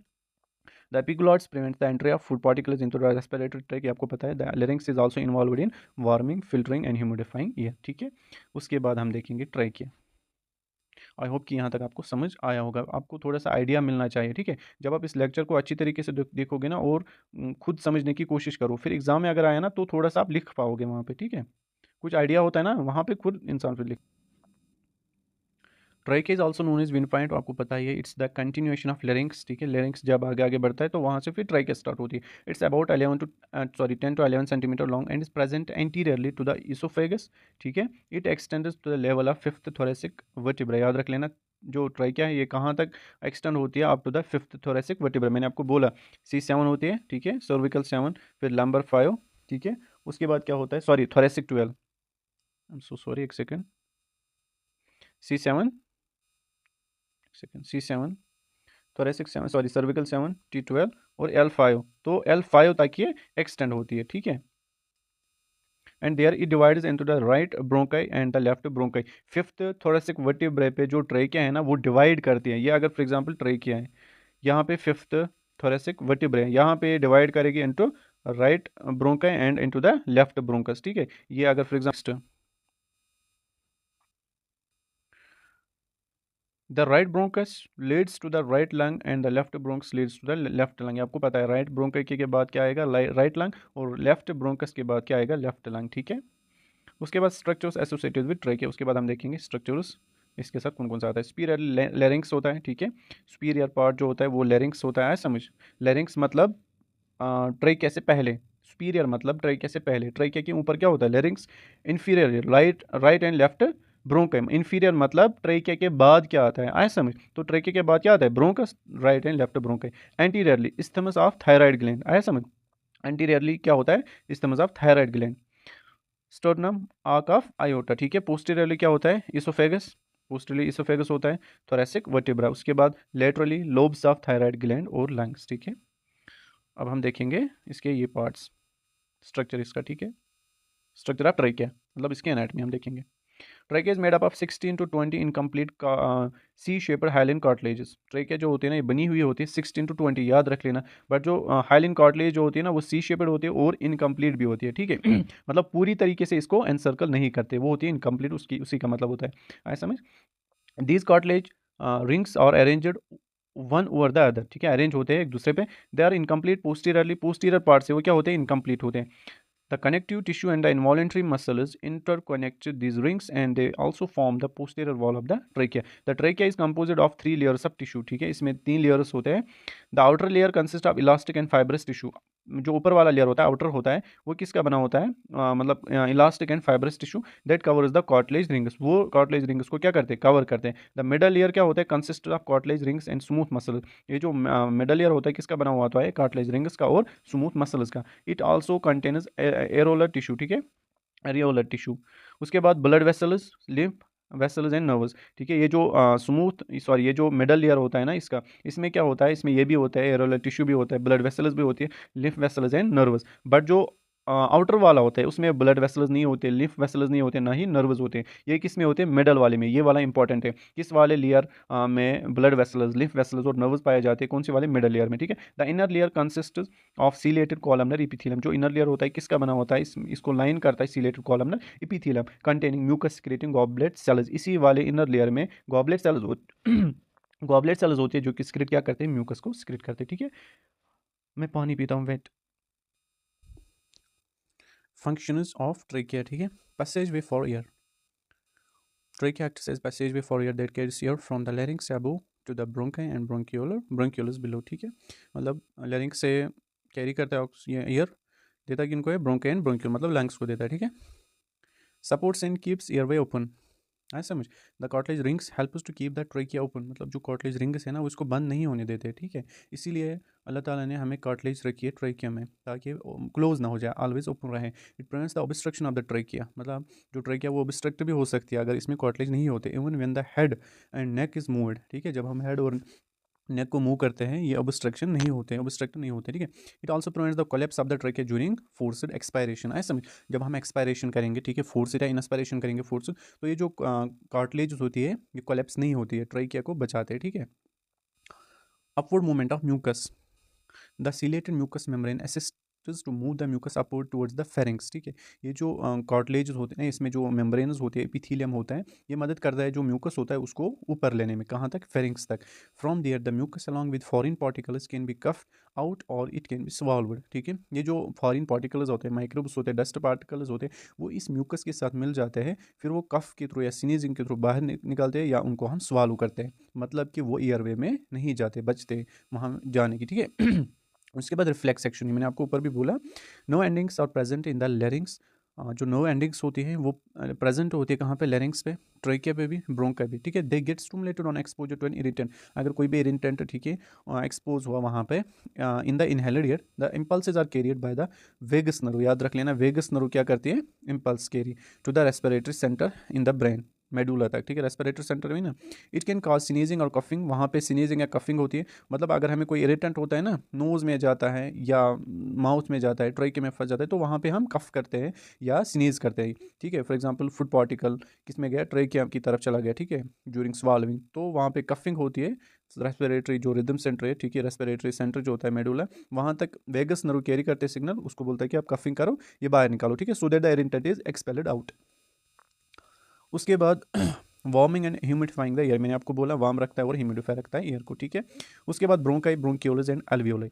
The epiglottis prevent the entry of food particles into the respiratory tract, आपको पता है। The larynx is also involved in warming, filtering and humidifying air, ठीक है। उसके बाद हम देखेंगे ट्रैकिया। आई होप कि यहाँ तक आपको समझ आया होगा, आपको थोड़ा सा आइडिया मिलना चाहिए, ठीक है। जब आप इस लेक्चर को अच्छी तरीके से देखोगे ना और खुद समझने की कोशिश करो, फिर एग्जाम में अगर आया ना तो थोड़ा सा आप लिख पाओगे वहाँ पे, ठीक है। कुछ आइडिया होता है ना वहाँ पे खुद इंसान फिर लिख। Trachea is also known as wind point, आपको पता ही है, it's the continuation of larynx, ठीक है। लेरिंग्स जब आगे आगे बढ़ता है तो वहाँ से फिर ट्रैकिया स्टार्ट होती है। It's about 10 to 11 centimetre long and is present anteriorly to the oesophagus, ठीक है। It extends to the level of fifth thoracic vertebra, याद रख लेना। जो ट्रैकिया है ये कहाँ तक एक्सटेंड होती है, up to the fifth thoracic vertebra, मैंने आपको बोला C7 होती है, ठीक है, सर्विकल 7, फिर लंबर 5, ठीक है। उसके बाद क्या होता है, sorry thoracic 12, I am so sorry, एक second, C7 second, C7 thoracic 7, sorry cervical 7, T12 और L5, तो L5 तक ये एक्सटेंड होती है, ठीक है। And there it divides into the right bronchi and the left bronchi. Fifth thoracic vertebrae पे जो ट्रैकिया है ना वो डिवाइड करती है। ये अगर फॉर एग्जांपल ट्रैकिया है, यहाँ पे फिफ्थ थोरेसिक वर्टिब्रे है, यहाँ पे डिवाइड करेगी into right bronchi and into the left bronchus, ठीक है। ये अगर for example the right bronchus leads to the right lung and the left bronchus leads to the left lung, आपको पता है राइट ब्रोंकाई के बाद क्या आएगा, राइट लंग, और लेफ्ट ब्रोंकस के बाद क्या आएगा, लेफ्ट लंग, ठीक है। उसके बाद स्ट्रक्चर्स एसोसिएटेड विद ट्रैकिया, उसके बाद हम देखेंगे स्ट्रक्चर्स इसके साथ कौन कौन सा आता है। स्पीरियर लेरिंग्स होता है, ठीक है। स्पीरियर पार्ट जो होता है वो लेरिंग्स होता है, समझ। लेरिंग्स मतलब ट्रैकिया से पहले, सुपीरियर मतलब ट्रैकिया से पहले, ट्रैकिया के ऊपर क्या होता है, larynx. Inferior right and left bronchus, inferior मतलब ट्रैकिया के बाद क्या आता है, आए समझ। तो ट्रैकिया के बाद क्या आता है, bronchus, right and left bronchus. Anteriorly isthmus of thyroid gland, आए समझ। एंटीरियरली क्या होता है, isthmus of thyroid gland. Sternum arch of aorta, ठीक है। पोस्टीरियरली क्या होता है, इसोफेगस, पोस्टीरियरली इसोफेगस होता है। थोरेसिक वर्टिब्रा, उसके बाद laterally lobes of thyroid gland और लंग्स, ठीक है। अब हम देखेंगे इसके ये पार्ट्स, स्ट्रक्चर इसका, ठीक है। स्ट्रक्चर ऑफ ट्रैकिया मतलब इसकी एनाटमी हम देखेंगे। Trachea is made up of 16 to 20 incomplete C shaped hyaline cartilages. Trachea जो होती है ना ये बनी हुई होती है 16 to 20, याद रख लेना। बट जो हाइलिन कार्टिलेज जो होती है ना वो सी शेपेड होती है और इनकम्प्लीट भी होती है, ठीक है। मतलब पूरी तरीके से इसको एनसर्कल नहीं करते, वो होती है इनकम्प्लीट, उसकी उसी का मतलब होता है, ऐसा समझ। These cartilage rings are arranged one over the other, ठीक है, अरेंज होते हैं एक दूसरे पे। They are incomplete posteriorly, posterior part से वो क्या होते हैं, इनकम्प्लीट होते हैं। The connective tissue and the involuntary muscles interconnect these rings and they also form the posterior wall of the trachea. The trachea is composed of 3 layers of tissue, ठीक है, इसमें 3 लेयर्स होते हैं। The outer layer consists of elastic and fibrous tissue. जो ऊपर वाला layer होता है, आउटर होता है, वो किसका बना होता है, मतलब elastic and fibrous tissue that covers the cartilage rings, वो कार्टिलेज रिंग्स को क्या करते हैं, कवर करते हैं। द मिडल लेयर क्या होता है, consist of cartilage rings and smooth muscle. ये जो मिडल लेयर होता है किसका बना हुआ होता है, कार्टिलेज रिंग्स का और स्मूथ मसल्स का। It also contains areolar tissue, ठीक है, एरियोलर टिश्यू। उसके बाद blood vessels, lymph vessels and nerves, ठीक है। ये जो स्मूथ सॉरी ये जो मिडल लेयर होता है ना इसका, इसमें क्या होता है, इसमें ये भी होता है, एरोलर टिश्यू भी होता है, ब्लड वेसल्स भी होती है, lymph vessels and nerves. But जो आउटर वाला होता है उसमें ब्लड वेसल्स नहीं होते, लिम्फ वेसल्स नहीं होते, ना ही नर्व्स होते हैं। ये किस में होते हैं, मिडल वाले में। ये वाला इंपॉर्टेंट है, किस वाले लेयर में ब्लड वेसल्स, लिम्फ वेसल्स और नर्व्स पाए जाते हैं, कौन से वाले, मिडल लेयर में, ठीक है। The inner layer consist of ciliated columnar epithelium. जो इनर लेयर होता है किसका बना होता है, इसको लाइन करता है ciliated columnar epithelium containing mucus secreting goblet cells. इसी वाले इनर लेयर में गॉबलेट सेल्स गॉबलेट सेल्स होती है जो कि सिक्रेट क्या करते हैं, म्यूकस को सिक्रेट करते हैं, ठीक है। मैं पानी पीता हूँ, वेट। फंक्शंस ऑफ ट्रेकिया, ठीक है। Passage way for air, trachea acts as passageway for air that carries air from the larynx above to the bronchi and bronchioles below, ठीक है। मतलब larynx से कैरी करता है ये एयर, देता है किनको है, ब्रोंकी एंड ब्रोंक्यूल, मतलब लंग्स को देता है, ठीक है। Supports and keeps airway open, आई समझ। The cartilage rings help to keep the trachea open, मतलब जो कार्टिलेज रिंग्स है ना वो इसको बंद नहीं होने देते, ठीक है। इसीलिए अल्लाह ताला ने हमें कार्टिलेज रखी है ट्रेकिया में, ताकि क्लोज ना हो जाए, ऑलवेज ओपन रहे। It prevents the obstruction of the trachea, मतलब जो ट्रेकिया वो ऑब्स्ट्रक्ट भी हो सकती है अगर इसमें कार्टिलेज नहीं होते। Even when the head and neck is moved, ठीक है, जब हम हेड और नेक को मूव करते हैं ये ऑब्स्ट्रक्शन नहीं होते हैं, ऑब्स्ट्रक्ट नहीं होते, ठीक है। It also prevents the collapse of the trachea during forced expiration, ऐसा समझ। जब हम एक्सपायरेशन करेंगे, ठीक है, फोर्स्ड या इनस्पायरेशन करेंगे फोर्स, तो ये जो कार्टिलेज होती है ये कोलैप्स नहीं होती है, ट्रेकिया को बचाते हैं, ठीक है। Upward movement of mucus, the ciliated mucus membrane assist to move the mucus upward towards the pharynx, ठीक है। ये जो कार्टिलेज होते हैं इसमें जो मेम्ब्रेन्स होते हैं, एपिथेलियम होता है, ये मदद करता है जो म्यूकस होता है उसको ऊपर लेने में, कहाँ तक, फेरिंग्स तक। From there the mucus along with foreign particles can be coughed out or it can be swallowed, ठीक है। ये जो फॉरेन पार्टिकल्स होते हैं, माइक्रोब्स होते हैं, डस्ट पार्टिकल्स होते हैं, वो इस म्यूकस के साथ मिल जाते हैं, फिर वो कफ के थ्रू या स्नीजिंग के थ्रू बाहर निकलते हैं या उनको हम स्वालो करते हैं, मतलब कि वो एयरवे में नहीं जाते, बचते वहाँ जाने की, ठीक है। उसके बाद रिफ्लेक्स सेक्शन, मैंने आपको ऊपर भी बोला, no endings are present in the larynx. जो नो एंडिंग्स होती हैं वो प्रेजेंट होती है कहाँ पे, लेरिंग्स पे, ट्रेकिया पे भी, ब्रोंका भी, ठीक है। They get stimulated on exposure to an irritant, अगर कोई भी इरिटेंट, ठीक है, एक्सपोज हुआ वहाँ पे in the inhaled air, the impulses are carried by the vagus nerve, याद रख लेना, वेगस नर्व क्या करती है, impulse carry to the respiratory centre in the brain, medulla तक, ठीक है, रेस्पिरेटरी सेंटर में ना। इट कैन कॉज स्नीजिंग और कफिंग, वहाँ पे स्नीजिंग या कफिंग होती है, मतलब अगर हमें कोई इरिटेंट होता है ना, नोज़ में जाता है या माउथ में जाता है, ट्रेके में फंस जाता है, तो वहाँ पे हम कफ करते हैं या स्नीज करते हैं, ठीक है। फॉर एग्जांपल फूड पार्टिकल किस में गया, ट्रेकिया की तरफ चला गया, ठीक है, ड्यूरिंग स्वालविंग, तो वहाँ पे कफिंग होती है। रेस्पिरेटरी जो रिदम सेंटर है, ठीक है, रेस्पिरेटरी सेंटर जो होता है मेडुला, वहाँ तक वेगस नर्व कैरी करते हैं सिग्नल, उसको बोलता है कि आप कफिंग करो, ये बाहर निकालो, ठीक है, so that the irritant is expelled out. उसके बाद warming and humidifying the air, मैंने आपको बोला वार्म रखता है और ह्यूमिडिफाई रखता है एयर को, ठीक है। उसके बाद ब्रोंकाई, ब्रोंक्यूल्स एंड अल्वियोलाई।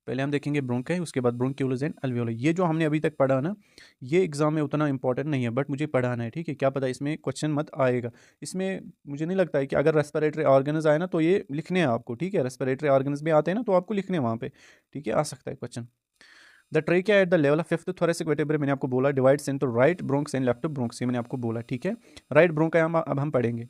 पहले हम देखेंगे ब्रोंकाई, उसके बाद ब्रोंक्यूल्स एंड अल्वियोलाई। ये जो हमने अभी तक पढ़ा ना, ये एग्जाम में उतना इंपॉर्टेंट नहीं है, बट मुझे पढ़ाना है, ठीक है। क्या पता इसमें क्वेश्चन मत आएगा, इसमें मुझे नहीं लगता है कि अगर रेस्पिरेटरी ऑर्गन्स आए ना तो ये लिखने हैं आपको, ठीक है, रेस्पिरेटरी ऑर्गन्स भी आते हैं ना तो आपको लिखने वहाँ पे, ठीक है, आ सकता है question. The trachea at the level of fifth thoracic vertebrae, मैंने आपको बोला, divides into right Bronx and left Bronx, ये मैंने आपको बोला, ठीक है। राइट ब्रोंका अब हम पढ़ेंगे।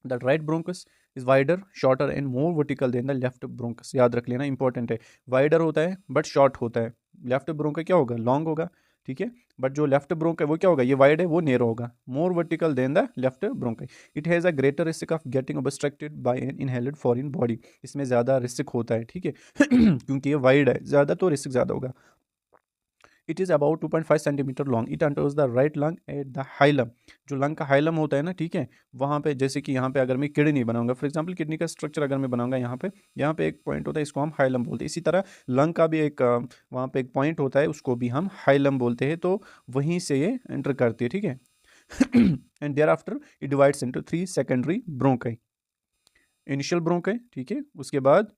The right bronchus is wider, shorter and more vertical than the left bronchus, याद रख लेना, इंपॉर्टेंट है। वाइडर होता है बट शॉर्ट होता है, लेफ्ट ब्रोंका क्या होगा, लॉन्ग होगा, ठीक है। बट जो लेफ्ट ब्रोंक है वो क्या होगा, ये वाइड है वो नेरो होगा, more vertical than the left bronchus. It has a greater risk of getting obstructed by an inhaled foreign body, इसमें ज़्यादा रिस्क होता है, ठीक है। क्योंकि ये वाइड है ज़्यादा तो रिस्क ज़्यादा होगा। It is about 2.5 centimetre long, it enters the right lung at the hilum, जो लंग का हाइलम होता है ना, ठीक है, वहाँ पे, जैसे कि यहाँ पे अगर मैं किडनी बनाऊंगा, फॉर एग्जांपल किडनी का स्ट्रक्चर अगर मैं बनाऊंगा, यहाँ पे एक पॉइंट होता है, इसको हम हाइलम बोलते हैं। इसी तरह लंग का भी एक वहाँ पे एक पॉइंट होता है, उसको भी हम हाइलम बोलते हैं, तो वहीं से ये एंटर करती है, ठीक है। And there after it divides into 3 secondary bronchi. Initial bronchi, ठीक है, उसके बाद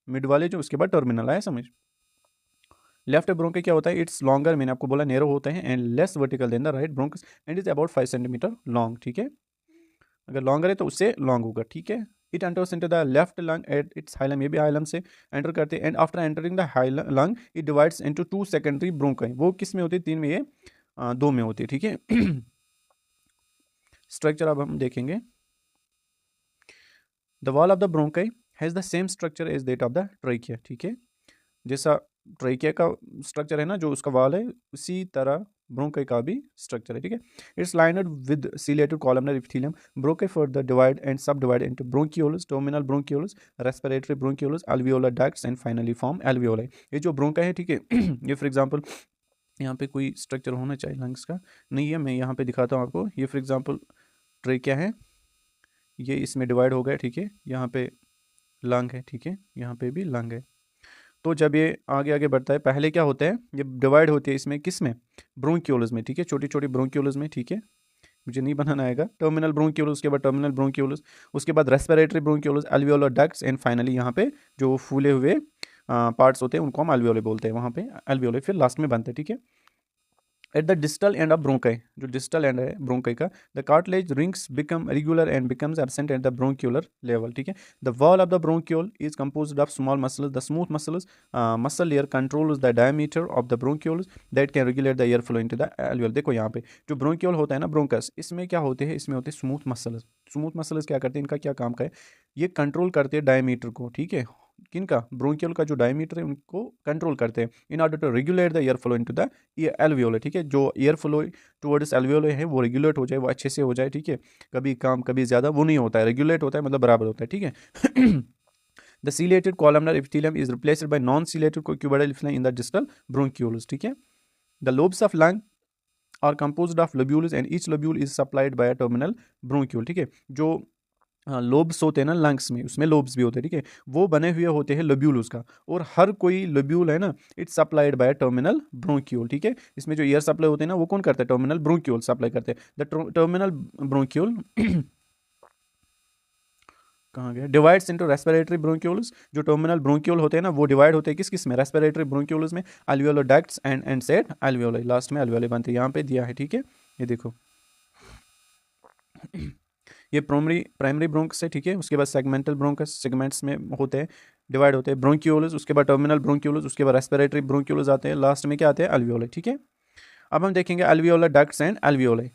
मिड वाले जो, उसके बाद टर्मिनल, आया समझ। लेफ्ट ब्रोंकाई क्या होता है, इट्स लॉन्गर, मैंने आपको बोला नैरो होता है, and less vertical than the right bronchus and is about 5 centimetre long, ठीक है, अगर लॉन्गर है तो उससे लॉन्ग होगा, ठीक है। It enters into the left lung at its hilum, ये भी हाइलम से एंटर करते हैं, and after entering the hilum lung it divides into 2 secondary bronchi, वो किस में होती है, 3 में, ये 2 में होती है, ठीक है। स्ट्रक्चर अब हम देखेंगे। The wall of the bronchi has the same structure as that of the trachea, ठीक है, जैसा ट्रैकिया का स्ट्रक्चर है ना, जो उसका वाल है, उसी तरह ब्रोंकाई का भी स्ट्रक्चर है, ठीक है। It's lined with ciliated columnar epithelium, bronchi further divide and subdivide into bronchioles, terminal bronchioles, respiratory bronchioles, alveolar ducts and finally form alveoli। ये जो ब्रोंकाई है, ठीक है, ये फॉर एग्जांपल यहाँ पे कोई स्ट्रक्चर होना चाहिए लंग्स का, नहीं है, मैं यहाँ पे दिखाता हूँ आपको। ये फॉर एग्जांपल ट्रैकिया है, ये इसमें डिवाइड हो गया, ठीक है, यहाँ पे लंग है, ठीक है, यहाँ पे भी लंग है। तो जब ये आगे आगे बढ़ता है, पहले क्या होता है, ये डिवाइड होती है इसमें, किस में, ब्रोंकियोलस में, ठीक है, छोटी छोटी ब्रोंकियोलस में, ठीक है, मुझे नहीं बनाना आएगा। टर्मिनल ब्रोंकियोलस, उसके बाद टर्मिनल ब्रोंकियोलस, उसके बाद respiratory bronchioles, alveolar ducts and finally यहाँ पे जो फूले हुए पार्ट्स होते हैं उनको हम alveoli बोलते हैं, वहाँ पे alveoli फिर लास्ट में बनते हैं, ठीक है। At the distal end of bronchi, जो डिस्टल एंड है ब्रोंकाई का, the cartilage rings become regular and becomes absent at the bronchiolar level, ठीक है। The wall of the bronchiole is composed of small muscles, the smooth muscles muscle layer controls the diameter of the bronchioles that can regulate the air flow into the alveoli। देखो यहाँ पे जो bronchiole होता है ना, bronchus, इसमें क्या होते हैं, इसमें होते हैं स्मूथ मसल्स। स्मूथ मसल्स क्या करते हैं, इनका क्या काम का है, ये कंट्रोल करते हैं डायमीटर को, ठीक है, किनका, ब्रोंकियल का जो डायमीटर है उनको कंट्रोल करते हैं, in order to regulate the air flow into the alveoli, ठीक है, जो एयर फ्लो टुवर्ड्स alveoli है वो रेगुलेट हो जाए, वो अच्छे से हो जाए, ठीक है, कभी कम कभी ज़्यादा वो नहीं होता है, रेगुलेट होता है, मतलब बराबर होता है, ठीक है। The ciliated columnar epithelium is replaced by non ciliated cuboidal epithelium in the distal bronchioles, ठीक है। The lobes of lung are composed of lobules and each lobule is supplied by a terminal bronchiole, ठीक है, जो lobes होते हैं ना lungs में, उसमें लोब्स भी होते हैं, ठीक है, वो बने हुए होते हैं लोब्यूल उसका, और हर कोई लोब्यूल है ना, it's supplied by terminal bronchiole, ठीक है, इसमें जो एयर सप्लाई होते हैं ना, वो कौन करता है, टर्मिनल ब्रोंक्यूल सप्लाई करते हैं। द टर्मिनल ब्रोंक्यूल कहाँ गया, डिवाइड्स इनटू रेस्पिरेटरी ब्रोंक्यूल्स, जो टर्मिनल ब्रोंक्यूल होते हैं ना, वो डिवाइड होते हैं किस किस में, रेस्पिरेटरी ब्रोंक्यूल्स में, alveolar ducts and set alveoli, last में alveoli बनते हैं, यहाँ पे दिया है, ठीक है, ये देखो, ये प्राइमरी ब्रोंकस है, ठीक है, उसके बाद सेगमेंटल ब्रोंकस, सेगमेंट्स में होते हैं, डिवाइड होते हैं, ब्रोंक्यूलस, उसके बाद टर्मिनल ब्रोंक्यूलस, उसके बाद रेस्पिरेटरी ब्रोंक्यूलस आते हैं, लास्ट में क्या आते हैं, alveoli, ठीक है। अब हम देखेंगे alveolar ducts and alveoli,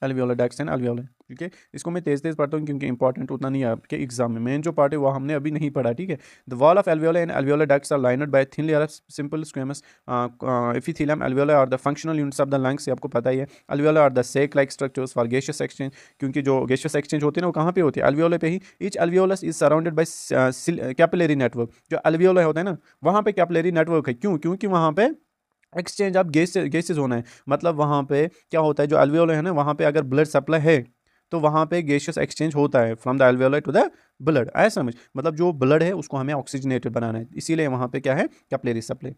alveolar ducts and alveoli, ठीक है, इसको मैं तेज तेज पढ़ता हूँ क्योंकि इंपॉर्टेंट उतना नहीं है आपके एग्जाम में, मेन जो पार्ट है वो हमने अभी नहीं पढ़ा, ठीक है। The wall of alveoli and alveolar ducts are lined by thin layer of simple squamous epithelium. alveoli are the functional units of the lungs, आपको पता ही है। alveoli are the sac like structures for gaseous exchange, क्योंकि जो gaseous exchange होती है ना, वो कहाँ पे होती है, alveoli पे ही। Each alveolus is surrounded by capillary network, जो alveoli होता है ना, वहाँ पे कैपिलरी नेटवर्क है, क्यों, क्योंकि वहाँ पे एक्सचेंज ऑफ गैसेज होना है, मतलब वहाँ पे क्या होता है, जो alveoli है ना, वहाँ पे अगर ब्लड सप्लाई है तो वहाँ पे गैसियस एक्सचेंज होता है from the alveoli to the blood, आया समझ, मतलब जो ब्लड है उसको हमें ऑक्सीजनेटेड बनाना है, इसीलिए वहाँ पे क्या है, capillary supply.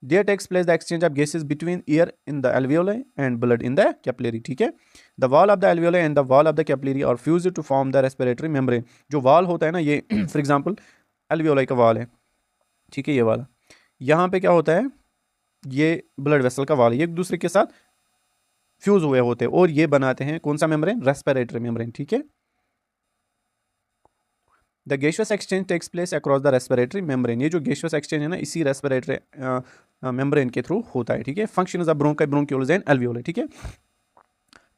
There takes place the exchange of gases between air in the alveoli and blood in the capillary, ठीक है। The wall of the alveoli and the wall of the capillary are fused to form the respiratory membrane, जो wall होता है ना, ये for example alveoli का wall है, ठीक है, ये वाला, यहाँ पे क्या होता है, ये ब्लड वेसल का वाल, ये एक दूसरे के साथ फ्यूज हुए होते हैं और ये बनाते हैं कौन सा मेम्ब्रेन, रेस्पिरेटरी मेम्ब्रेन, ठीक है। The gaseous exchange takes place across the respiratory membrane, ये जो गैसियस एक्सचेंज है ना, इसी रेस्पिरेटरी मेम्ब्रेन के थ्रू होता है, ठीक है। Function is the bronchi, bronchioles and alveoli, ठीक है।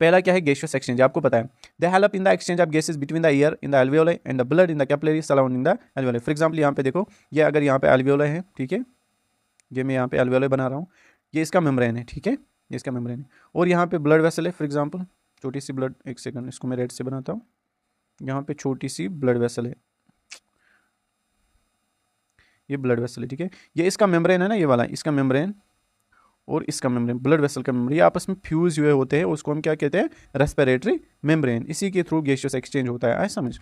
पहला क्या है, गैसियस एक्सचेंज, आपको पता है, they help in the exchange of gases between the air in the alveoli and the blood in the capillary surrounding the alveoli। For example यहाँ पे देखो, ये अगर यहाँ पे alveoli है, ठीक है, ये मैं यहाँ पे alveoli बना रहा हूँ, ये इसका मेम्ब्रेन है, ठीक है, ये इसका मेम्ब्रेन है, और यहाँ पे ब्लड वेसल है, फॉर एग्जांपल छोटी सी ब्लड, एक सेकंड इसको मैं रेड से बनाता हूँ, यहाँ पे छोटी सी ब्लड वेसल है, ये ब्लड वेसल है, ठीक है, ये इसका मेम्ब्रेन है ना, ये वाला इसका मेम्ब्रेन और इसका मेम्ब्रेन, ब्लड वेसल का मेम्ब्रेन, ये आपस में फ्यूज हुए होते हैं, उसको हम क्या कहते हैं, रेस्पिरेटरी मेम्ब्रेन, इसी के थ्रू गैसियस एक्सचेंज होता है, आए समझ।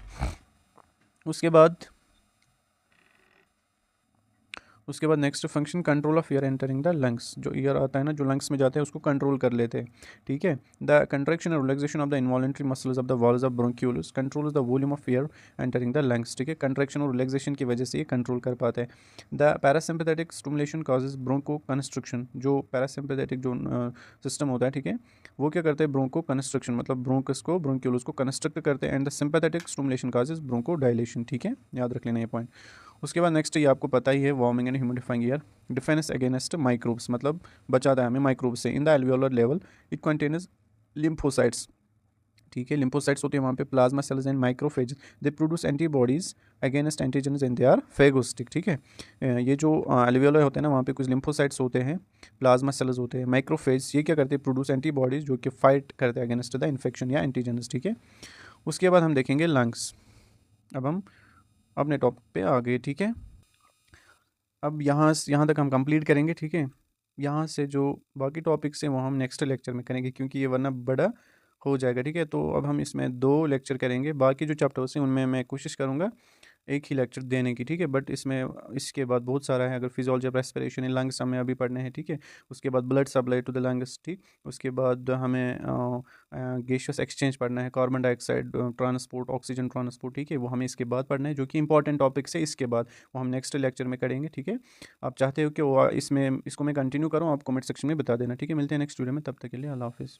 उसके बाद next function control of air entering the lungs, जो एयर आता है ना जो लंग्स में जाते हैं उसको कंट्रोल कर लेते हैं, ठीक है। द कंट्रैक्शन और relaxation of the involuntary muscles of the walls of bronchioles controls the volume of air entering the lungs, ठीक है। कंट्रैक्शन और रिलैक्सेशन की वजह से ये कंट्रोल कर पाते हैं। The parasympathetic stimulation causes broncho construction, जो पैरासिम्पैथेटिक जो सिस्टम होता है, ठीक है, वो क्या करते हैं ब्रोंको कंस्ट्रक्शन, मतलब ब्रोंकस को ब्रोंक्यूल्स को कंस्ट्रक्ट करते हैं। And the sympathetic stimulation causes broncho dilation, ठीक है, याद रख लेना ये पॉइंट। उसके बाद नेक्स्ट ये आपको पता ही है, warming and humidifying air, defense against microbes, मतलब बचाता है हमें माइक्रोब से। In the alveolar level it contains lymphocytes, ठीक है, लिम्फोसाइट्स होते हैं वहाँ पे, plasma cells and macrophage, they produce antibodies against antigens and they are phagocytic, ठीक है। ये जो एल्वियोलर होते हैं ना वहाँ पे कुछ लिम्फोसाइट्स होते हैं, प्लाज्मा सेल्स होते हैं, माइक्रोफेज, ये क्या करते हैं प्रोड्यूस एंटीबॉडीज जो कि फाइट करते हैं अगेंस्ट द इन्फेक्शन या एंटीजन्स, ठीक है। उसके बाद हम देखेंगे लंग्स। अब हम अपने टॉपिक पे आ गए, ठीक है। अब यहाँ तक हम कंप्लीट करेंगे, ठीक है। यहाँ से जो बाकी टॉपिक्स हैं वो हम नेक्स्ट लेक्चर में करेंगे, क्योंकि ये वरना बड़ा हो जाएगा, ठीक है। तो अब हम इसमें 2 लेक्चर करेंगे, बाकी जो चैप्टर्स हैं उनमें मैं कोशिश करूँगा एक ही लेक्चर देने की, ठीक है। बट इसमें इसके बाद बहुत सारा है, अगर physiology of respiration in lungs हमें अभी पढ़ने हैं, ठीक है। उसके बाद blood supply to the lungs, ठीक। उसके बाद हमें गैसियस एक्सचेंज पढ़ना है, carbon dioxide transport, oxygen transport, ठीक है, वो हमें इसके बाद पढ़ना है, जो कि इंपॉर्टेंट टॉपिक्स है। इसके बाद वो हम नेक्स्ट लेक्चर में करेंगे, ठीक है। आप चाहते हो कि वो इसमें इसको मैं कंटिन्यू करूँ, आप कमेंट सेक्शन में बता देना, ठीक है। मिलते हैं नेक्स्ट वीडियो में, तब तक के लिए अल्लाह हाफिज़।